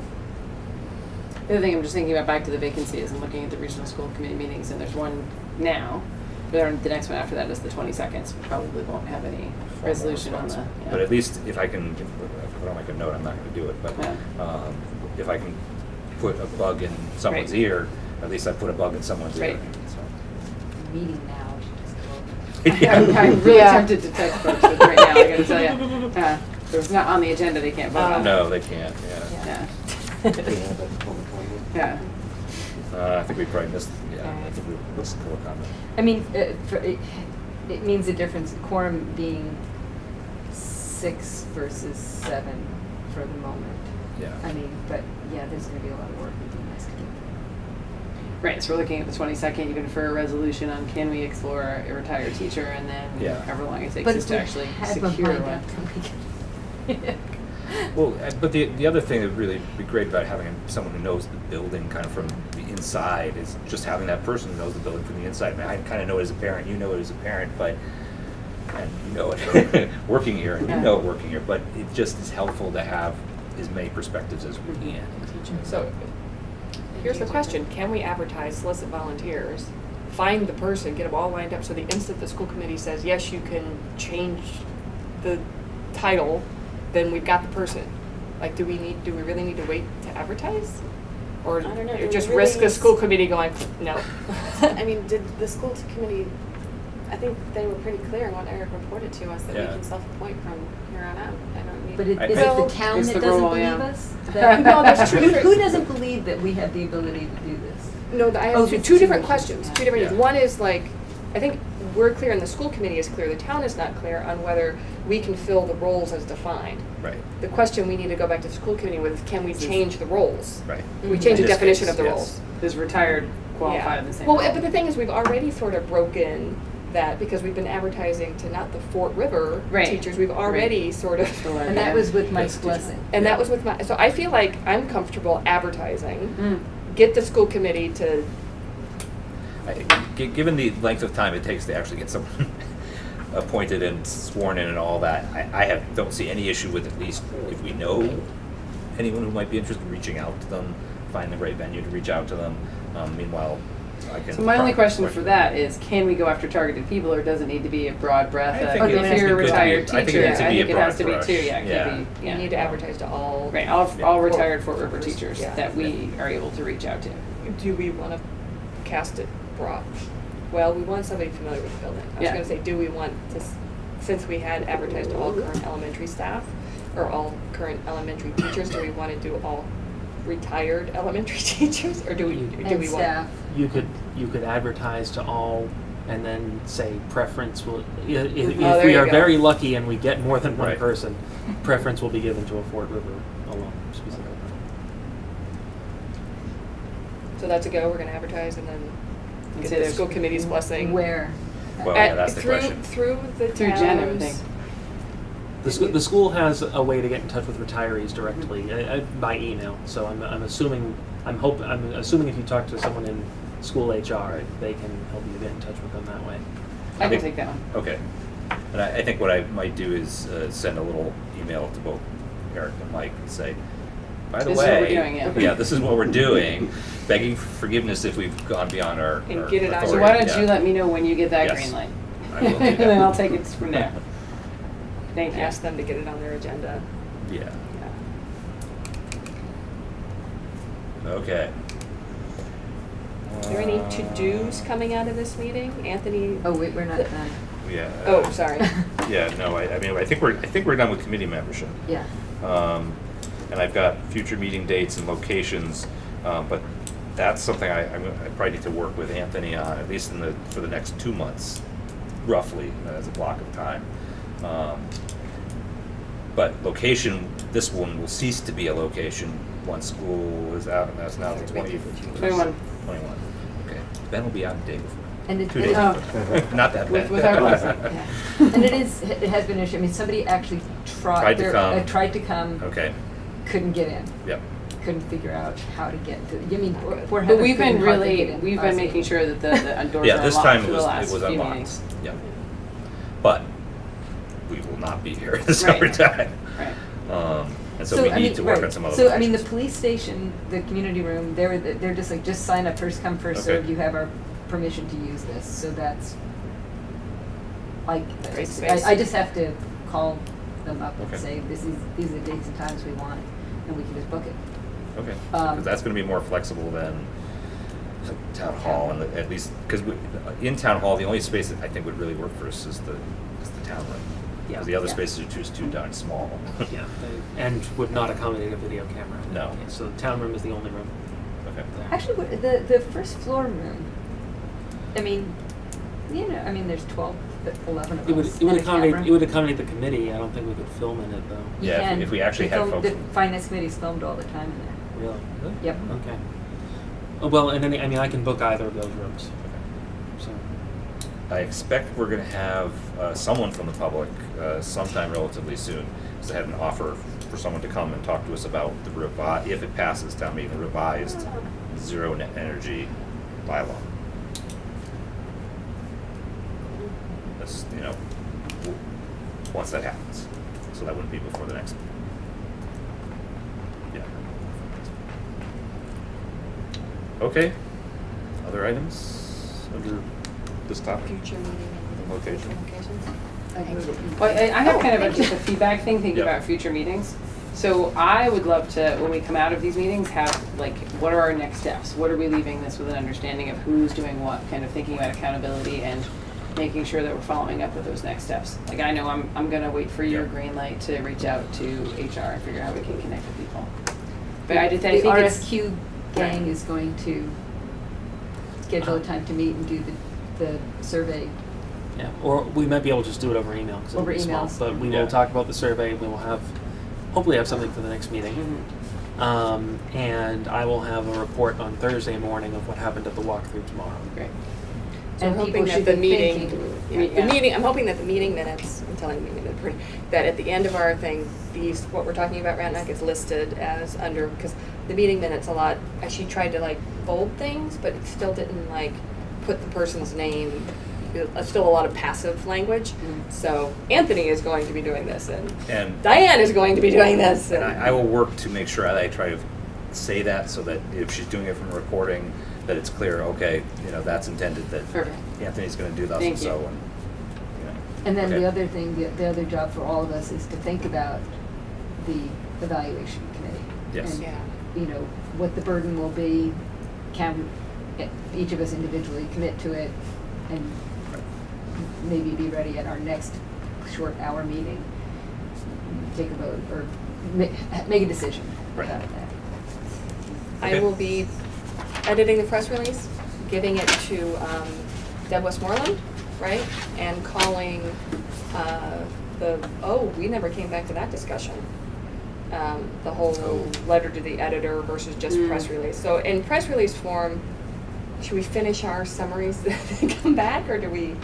Speaker 5: The other thing I'm just thinking about back to the vacancy is I'm looking at the regional school committee meetings, and there's one now, but then the next one after that is the 22nd, so we probably won't have any resolution on the. Yeah.
Speaker 1: But at least if I can, if I don't make a note, I'm not going to do it. But
Speaker 5: Yeah.
Speaker 1: if I can put a bug in someone's
Speaker 5: Right.
Speaker 1: ear, at least I put a bug in someone's ear.
Speaker 5: Right.
Speaker 2: meeting now, we should just go over.
Speaker 5: I'm really
Speaker 6: Yeah.
Speaker 5: tempted to text folks but right now, I gotta tell you. If it's not on the agenda, they can't vote on it.
Speaker 1: No, they can't. Yeah.
Speaker 5: Yeah. Yeah.
Speaker 1: I think we probably missed, I think we missed a comment.
Speaker 2: I mean, it means a difference, quorum being 6 versus 7 for the moment.
Speaker 1: Yeah.
Speaker 2: I mean, but yeah, there's gonna be a lot of work, it'd be nice to get
Speaker 5: Right, so we're looking at the 22nd, even for a resolution on can we explore a retired teacher, and then
Speaker 1: Yeah.
Speaker 5: however long it takes
Speaker 2: But
Speaker 5: us
Speaker 2: if
Speaker 5: to
Speaker 2: we
Speaker 5: actually
Speaker 2: have a
Speaker 5: secure
Speaker 2: lined
Speaker 5: one.
Speaker 2: up, then we can-
Speaker 1: Well, but the other thing that would really be great about having someone who knows the building kind of from the inside is just having that person who knows the building from the inside. I mean, I kind of know it as a parent, you know it as a parent, but, and you know it working here, and you know it working here, but it just is helpful to have as many perspectives as we can.
Speaker 4: So, here's the question, can we advertise, solicit volunteers, find the person, get them all lined up, so the instant the school committee says, yes, you can change the title, then we've got the person. Like, do we really need to wait to advertise? Or
Speaker 6: I don't know, do we
Speaker 4: just
Speaker 6: really
Speaker 4: risk a
Speaker 6: need-
Speaker 4: school committee going, no?
Speaker 6: I mean, did the school committee, I think they were pretty clear on what Eric reported to us, that we
Speaker 1: Yeah.
Speaker 6: can self-appoint from here on out. I don't need.
Speaker 2: But
Speaker 1: I-
Speaker 2: is it
Speaker 4: Well,
Speaker 2: the town
Speaker 5: it's
Speaker 2: that
Speaker 5: the
Speaker 2: doesn't
Speaker 5: rule,
Speaker 2: believe
Speaker 5: yeah.
Speaker 2: us?
Speaker 4: No, there's two
Speaker 2: Who
Speaker 4: different-
Speaker 2: doesn't believe that we have the ability to do this?
Speaker 4: No, I
Speaker 2: Oh,
Speaker 4: have
Speaker 2: it's
Speaker 4: two
Speaker 2: two
Speaker 4: different
Speaker 2: issues,
Speaker 4: questions,
Speaker 2: yeah.
Speaker 4: two different things.
Speaker 1: Yeah.
Speaker 4: One is like, I think we're clear and the school committee is clear, the town is not clear on whether we can fill the roles as defined.
Speaker 1: Right,
Speaker 4: The question we need to go back to the school committee with is, can we change the roles?
Speaker 1: right.
Speaker 4: We change
Speaker 1: In
Speaker 4: the
Speaker 1: this
Speaker 4: definition
Speaker 1: case,
Speaker 4: of the
Speaker 1: yes.
Speaker 4: roles.
Speaker 5: Is retired qualified in the same
Speaker 4: Well,
Speaker 5: role?
Speaker 4: but the thing is, we've already sort of broken that because we've been advertising to not the Fort River
Speaker 5: Right.
Speaker 4: teachers, we've already sort of.
Speaker 2: And that was with Mike's
Speaker 1: Yes.
Speaker 2: blessing.
Speaker 4: And that was with my, so I feel like I'm comfortable advertising,
Speaker 5: Mm.
Speaker 4: get the school committee to,
Speaker 1: Given the length of time it takes to actually get someone appointed and sworn in and all that, I don't see any issue with, at least if we know anyone who might be interested, reaching out to them, find the right venue to reach out to them. Meanwhile, I can.
Speaker 5: So my only
Speaker 1: probably
Speaker 5: question for that is, can we go after targeted people, or does it need to be a broad breadth?
Speaker 1: I
Speaker 5: of-
Speaker 1: think
Speaker 2: it
Speaker 5: if
Speaker 2: has
Speaker 5: you're
Speaker 2: to
Speaker 5: a
Speaker 2: be good to
Speaker 5: retired
Speaker 1: be- I think it
Speaker 5: teacher,
Speaker 1: needs to
Speaker 5: I
Speaker 1: be a
Speaker 5: think it has
Speaker 1: broad
Speaker 5: to be
Speaker 1: brush.
Speaker 5: too, yeah, it
Speaker 1: Yeah.
Speaker 5: could be,
Speaker 4: you
Speaker 5: yeah.
Speaker 4: need to advertise to all.
Speaker 5: Right,
Speaker 1: Yeah.
Speaker 5: all retired Fort River teachers
Speaker 4: Yeah.
Speaker 5: that we are able to reach out to.
Speaker 4: Do we want to cast it broad? Well, we want somebody familiar with the building. I was
Speaker 5: Yeah.
Speaker 4: gonna say, do we want to, since we had advertised to all current elementary staff, or all current elementary teachers, do we want to do all retired elementary teachers, or do we
Speaker 2: And
Speaker 4: want?
Speaker 2: staff.
Speaker 3: You could advertise to all and then say preference will, if
Speaker 4: there
Speaker 3: we
Speaker 4: you
Speaker 3: are
Speaker 4: go.
Speaker 3: very lucky and we get more than one
Speaker 1: Right.
Speaker 3: person, preference will be given to a Fort River alum specifically.
Speaker 4: So that's a go. We're gonna advertise and then
Speaker 5: And
Speaker 4: get
Speaker 5: say
Speaker 4: the
Speaker 5: there's-
Speaker 4: school committee's blessing.
Speaker 2: Where?
Speaker 1: Well, yeah, that's the question.
Speaker 4: Through the
Speaker 5: Through Jen, I would
Speaker 4: towns.
Speaker 5: think.
Speaker 3: The school has a way to get in touch with retirees directly by email. So I'm assuming if you talk to someone in school HR, they can help you get in touch with them that way.
Speaker 5: I can
Speaker 1: think-
Speaker 5: take that one.
Speaker 1: Okay. And I think what I might do is send a little email to both Eric and Mike and say, by the
Speaker 5: This is what
Speaker 1: way,
Speaker 5: we're doing, yeah.
Speaker 1: this is what we're doing, begging forgiveness if we've gone beyond our
Speaker 4: And
Speaker 1: our
Speaker 4: get it out.
Speaker 5: So
Speaker 1: authority.
Speaker 5: why don't
Speaker 1: Yeah.
Speaker 5: you let me know when you get that
Speaker 1: Yes.
Speaker 5: green light?
Speaker 1: I will do
Speaker 5: And
Speaker 1: that.
Speaker 5: then I'll take it from there. Thank you.
Speaker 4: Ask them to get it on their agenda.
Speaker 1: Yeah,
Speaker 4: Yeah.
Speaker 1: okay.
Speaker 4: Is there any to-dos coming out of this meeting? Anthony?
Speaker 2: Oh, wait, we're not done.
Speaker 1: Yeah.
Speaker 4: Oh, sorry.
Speaker 1: Yeah, no, I mean, I think we're done with committee membership.
Speaker 2: Yeah.
Speaker 1: And I've got future meeting dates and locations, but that's something I probably need to work with Anthony on, at least for the next 2 months, roughly, as a block of time. But location, this one will cease to be a location once school is out, and that's now the 20.
Speaker 5: 21.
Speaker 1: 21, okay. Ben will be out the day before.
Speaker 2: And it,
Speaker 1: 2 days
Speaker 5: Oh.
Speaker 1: before. Not that bad.
Speaker 5: With our blessing.
Speaker 2: yeah. And it has been an issue. I mean, somebody actually
Speaker 1: Tried to come.
Speaker 2: tried to come,
Speaker 1: Okay,
Speaker 2: couldn't get in,
Speaker 1: yep.
Speaker 2: couldn't figure out how to get to, I mean, we're
Speaker 5: But we've been
Speaker 2: hard to
Speaker 5: really,
Speaker 2: get in.
Speaker 5: we've been
Speaker 2: honestly.
Speaker 5: making sure that the doors
Speaker 1: Yeah,
Speaker 5: are
Speaker 1: this
Speaker 5: unlocked
Speaker 1: time
Speaker 5: for
Speaker 1: it
Speaker 5: the
Speaker 1: was
Speaker 5: last few
Speaker 1: unlocked.
Speaker 5: meetings.
Speaker 1: Yeah. But we will not be here this
Speaker 5: Right.
Speaker 1: summertime.
Speaker 5: Right.
Speaker 1: And so we
Speaker 2: I
Speaker 1: need
Speaker 2: mean,
Speaker 1: to work
Speaker 2: right.
Speaker 1: on some other
Speaker 2: So, I mean, the
Speaker 1: locations.
Speaker 2: police station, the community room, they're just like, just sign up, first come, first
Speaker 1: Okay.
Speaker 2: served, you have our permission to use this, so that's, like,
Speaker 4: Great space.
Speaker 2: I just have to call them up and
Speaker 1: Okay.
Speaker 2: say, these are the dates and times we want, and we can just book it.
Speaker 1: Okay,
Speaker 2: Um,
Speaker 1: 'cause that's gonna be more flexible than town hall, and at least, because in town hall, the only space that I think would really work for us is the town room.
Speaker 3: Yeah.
Speaker 1: Because the other
Speaker 2: Yeah.
Speaker 1: spaces are just too darn small.
Speaker 3: Yeah, and would not accommodate a video camera.
Speaker 1: No.
Speaker 3: So the town room is the only room.
Speaker 1: Okay.
Speaker 2: Actually, the first floor room, I mean, there's 12, 11 of
Speaker 3: It would,
Speaker 2: us.
Speaker 3: it would
Speaker 2: and a
Speaker 3: accommodate,
Speaker 2: camera.
Speaker 3: it would accommodate the committee. I don't think we could film in it though.
Speaker 2: You
Speaker 1: Yeah,
Speaker 2: can.
Speaker 1: if we actually had folks.
Speaker 2: The finance committee's filmed all the time in there.
Speaker 3: Really?
Speaker 2: Yep.
Speaker 3: Okay. Oh, well, and then, I mean, I can book either of those rooms, so.
Speaker 1: I expect we're going to have someone from the public sometime relatively soon, because I had an offer for someone to come and talk to us about the if it passes town meeting, the revised zero net energy bylaw. That's, once that happens. So that wouldn't be before the next. Yeah. Okay. Other items under this topic?
Speaker 4: Future meeting and
Speaker 1: Location.
Speaker 4: locations.
Speaker 2: I move it you-
Speaker 5: Well, I have kind of
Speaker 4: thank
Speaker 5: just
Speaker 4: you.
Speaker 5: a feedback thing, thinking
Speaker 1: Yep.
Speaker 5: about future meetings. So I would love to, when we come out of these meetings, have like, what are our next steps? What are we leaving this with an understanding of who's doing what, kind of thinking about accountability and making sure that we're following up with those next steps. Like I know I'm gonna wait for your
Speaker 1: Yep.
Speaker 5: green light to reach out to HR and figure out how we can connect with people. But I
Speaker 2: The
Speaker 5: think it's.
Speaker 2: RSQ gang is going to schedule a time to meet and do the survey.
Speaker 3: Yeah, or we might be able to just do it over email, 'cause it'll
Speaker 2: Over
Speaker 3: be small,
Speaker 2: emails.
Speaker 3: but we
Speaker 1: Yeah.
Speaker 3: will talk about the survey, we will hopefully have something for the next meeting. And I will have a report on Thursday morning of what happened at the walkthrough tomorrow.
Speaker 5: Great.
Speaker 4: So
Speaker 2: And
Speaker 4: I'm
Speaker 2: people
Speaker 4: hoping
Speaker 2: should
Speaker 4: that the
Speaker 2: be
Speaker 4: meeting,
Speaker 2: thinking.
Speaker 5: Yeah.
Speaker 4: the meeting, I'm hoping that the meeting minutes, I'm telling the meeting minute, that at the end of our thing, what we're talking about right now gets listed as under, because the meeting minutes a lot, she tried to like bold things, but it still didn't like put the person's name. It's still a lot of passive language. So Anthony is going to be doing this, and
Speaker 1: And
Speaker 4: Diane is going to be doing this.
Speaker 1: And I will work to make sure I try to say that so that if she's doing it from a recording, that it's clear, okay, that's intended that
Speaker 5: Perfect.
Speaker 1: Anthony's gonna do thus
Speaker 5: Thank
Speaker 1: and so,
Speaker 5: you.
Speaker 1: and,
Speaker 2: And then
Speaker 1: Okay.
Speaker 2: the other thing, the other job for all of us is to think about the evaluation committee.
Speaker 1: Yes.
Speaker 2: And,
Speaker 4: Yeah.
Speaker 2: what the burden will be, can each of us individually commit to it, and maybe be ready at our next short hour meeting, take a vote, or make a decision
Speaker 1: Right.
Speaker 2: about that.
Speaker 4: I
Speaker 1: Okay.
Speaker 4: will be editing the press release, giving it to Deb Westmoreland, right? And calling we never came back to that discussion. The whole
Speaker 1: Oh.
Speaker 4: letter to the editor versus just press release. So in press release form, should we finish our summaries and come back, or do we,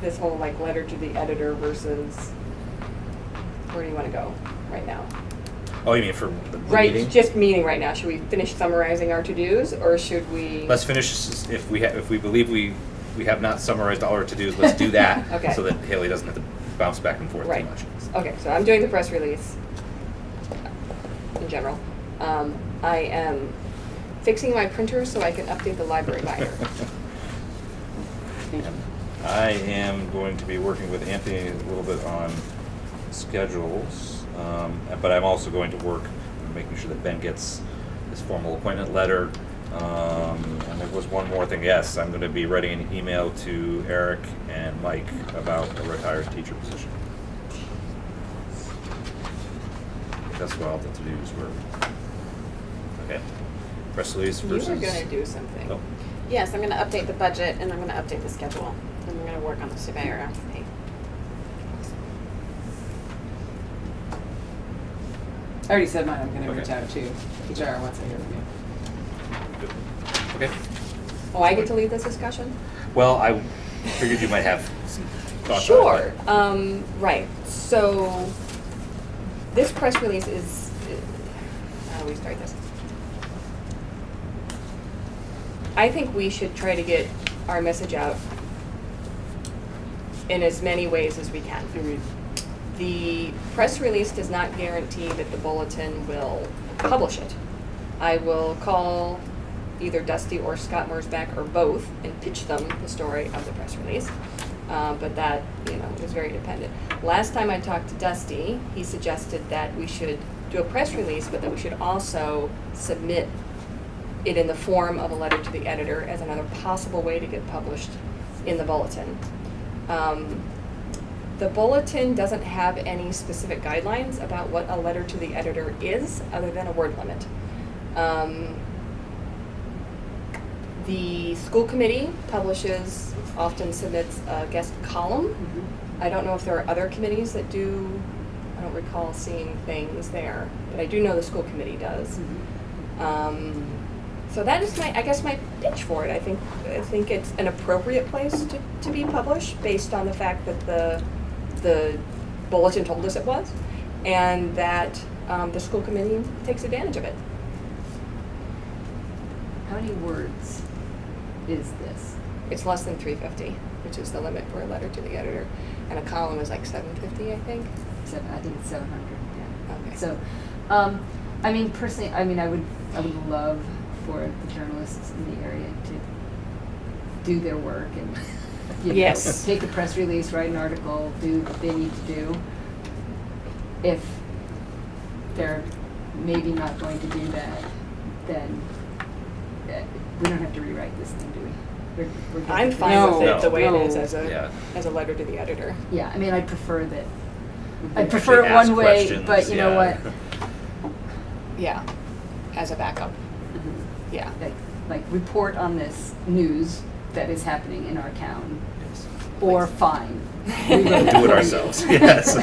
Speaker 4: this whole like letter to the editor versus, where do you want to go right now?
Speaker 1: oh, you mean for the
Speaker 4: Right,
Speaker 1: meeting?
Speaker 4: just meeting right now. Should we finish summarizing our to-dos, or should we?
Speaker 1: Let's finish, if we believe we have not summarized all our to-dos, let's do that.
Speaker 4: Okay.
Speaker 1: So that Haley doesn't have to bounce back and forth too
Speaker 4: Right.
Speaker 1: much.
Speaker 4: Okay, so I'm doing the press release in general. I am fixing my printer so I can update the library binder.
Speaker 5: Thank you.
Speaker 1: I am going to be working with Anthony a little bit on schedules, but I'm also going to work on making sure that Ben gets his formal appointment letter. And there was one more thing. Yes, I'm going to be writing an email to Eric and Mike about a retired teacher position. That's what all the to-dos were. Okay. Press release
Speaker 4: You
Speaker 1: versus.
Speaker 4: were gonna do something.
Speaker 1: Oh,
Speaker 6: Yes, I'm gonna update the budget and I'm gonna update the schedule. And I'm gonna work on the surveyor after me.
Speaker 5: I already said mine, I'm gonna
Speaker 1: Okay.
Speaker 5: reach out to HR once I hear from you.
Speaker 1: good. Okay.
Speaker 4: Oh, I get to lead this discussion?
Speaker 1: Well, I figured you might have some thoughts on it.
Speaker 4: Sure. Right. So this press release is, how do we start this? I think we should try to get our message out in as many ways as we can. The press release does not guarantee that the bulletin will publish it. I will call either Dusty or Scott Mersback or both and pitch them the story of the press release. But that, is very dependent. Last time I talked to Dusty, he suggested that we should do a press release, but that we should also submit it in the form of a letter to the editor as another possible way to get published in the bulletin. The bulletin doesn't have any specific guidelines about what a letter to the editor is, other than a word limit. The school committee publishes, often submits a guest column. I don't know if there are other committees that do, I don't recall seeing things there, but I do know the school committee does. So that is I guess my pitch for it. I think it's an appropriate place to be published based on the fact that the bulletin told us it was, and that the school committee takes advantage of it.
Speaker 2: How many words is this?
Speaker 4: It's less than 350, which is the limit for a letter to the editor, and a column is like 750, I think.
Speaker 2: I think it's 700, yeah.
Speaker 4: Okay.
Speaker 2: So, I mean, personally, I would love for the journalists in the area to do their work and,
Speaker 4: Yes.
Speaker 2: take a press release, write an article, do what they need to do. If they're maybe not going to do that, then we don't have to rewrite this thing, do we? We're good.
Speaker 4: I'm fine
Speaker 5: No,
Speaker 4: with it the way
Speaker 5: no.
Speaker 4: it is as
Speaker 1: Yeah.
Speaker 4: a letter to the editor.
Speaker 2: Yeah, I mean, I'd prefer that.
Speaker 1: You
Speaker 2: I'd prefer it
Speaker 1: actually ask
Speaker 2: one way,
Speaker 1: questions,
Speaker 2: but you know
Speaker 1: yeah.
Speaker 2: what?
Speaker 4: Yeah, as a backup. Yeah.
Speaker 2: Like report on this news that is happening in our town,
Speaker 1: Yes.
Speaker 2: or fine.
Speaker 1: We'll do it ourselves, yes.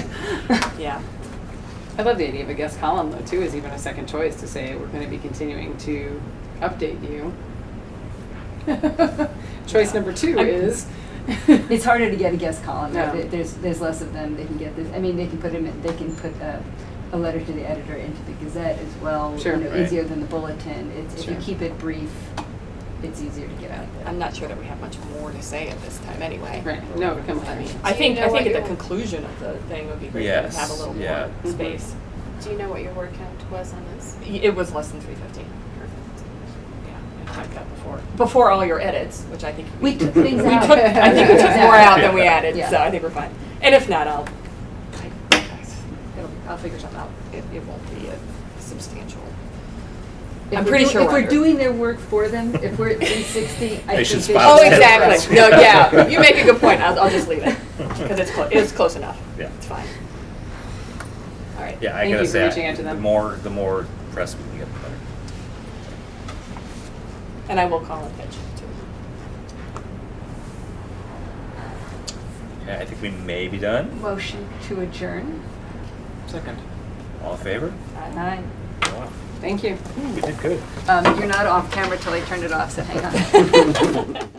Speaker 4: Yeah.
Speaker 5: I love the idea of a guest column though too, as even a second choice to say we're going to be continuing to update you. Choice number 2 is
Speaker 2: It's harder to get a guest column.
Speaker 5: Yeah.
Speaker 2: There's less of them. They can get this. I mean, they can put them in, they can put a letter to the editor into the Gazette as well.
Speaker 5: Sure.
Speaker 2: You know,
Speaker 1: Right.
Speaker 2: easier than the bulletin. If you
Speaker 5: Sure.
Speaker 2: keep it brief, it's easier to get out there.
Speaker 4: I'm not sure that we have much more to say at this time anyway.
Speaker 5: right. No, come
Speaker 4: I
Speaker 5: on.
Speaker 4: mean,
Speaker 6: Do
Speaker 4: I
Speaker 6: you
Speaker 4: think
Speaker 6: know
Speaker 4: at
Speaker 6: what
Speaker 4: the
Speaker 6: your-
Speaker 4: conclusion of the thing would be great to
Speaker 1: Yes,
Speaker 4: have a little
Speaker 1: yeah.
Speaker 4: more space.
Speaker 6: Do you know what your word count was on this?
Speaker 4: It was less than 350.
Speaker 6: Perfect.
Speaker 4: Yeah, I typed that before all your edits, which I think
Speaker 2: We took things out.
Speaker 4: I think we took more out than we
Speaker 1: Yeah.
Speaker 4: added,
Speaker 2: Yeah.
Speaker 4: so I think we're fine. And if not, I'll figure something out. It won't be a substantial.
Speaker 2: If
Speaker 4: I'm
Speaker 2: we're
Speaker 4: pretty
Speaker 2: do-
Speaker 4: sure
Speaker 2: if
Speaker 4: we're
Speaker 2: we're
Speaker 4: under.
Speaker 2: doing their work for them, if we're at 360, I
Speaker 1: They
Speaker 2: think
Speaker 1: should
Speaker 2: they
Speaker 1: file
Speaker 4: Oh,
Speaker 1: Ten
Speaker 4: exactly.
Speaker 1: minutes.
Speaker 4: No, yeah, you make a good point. I'll just leave it because it's close enough.
Speaker 1: Yeah.
Speaker 4: It's fine. All right.
Speaker 1: Yeah, I
Speaker 5: Thank
Speaker 1: gotta
Speaker 5: you for
Speaker 1: say,
Speaker 5: reaching out to them.
Speaker 1: the more press we can get, the better.
Speaker 4: And I will call and pitch too.
Speaker 1: Okay, I think we may be done.
Speaker 2: Motion to adjourn.
Speaker 3: Second.
Speaker 1: All in favor?
Speaker 2: Aye.
Speaker 1: Wow,
Speaker 5: Thank you.
Speaker 1: we did good.
Speaker 2: You're not off camera till I turned it off, so hang on.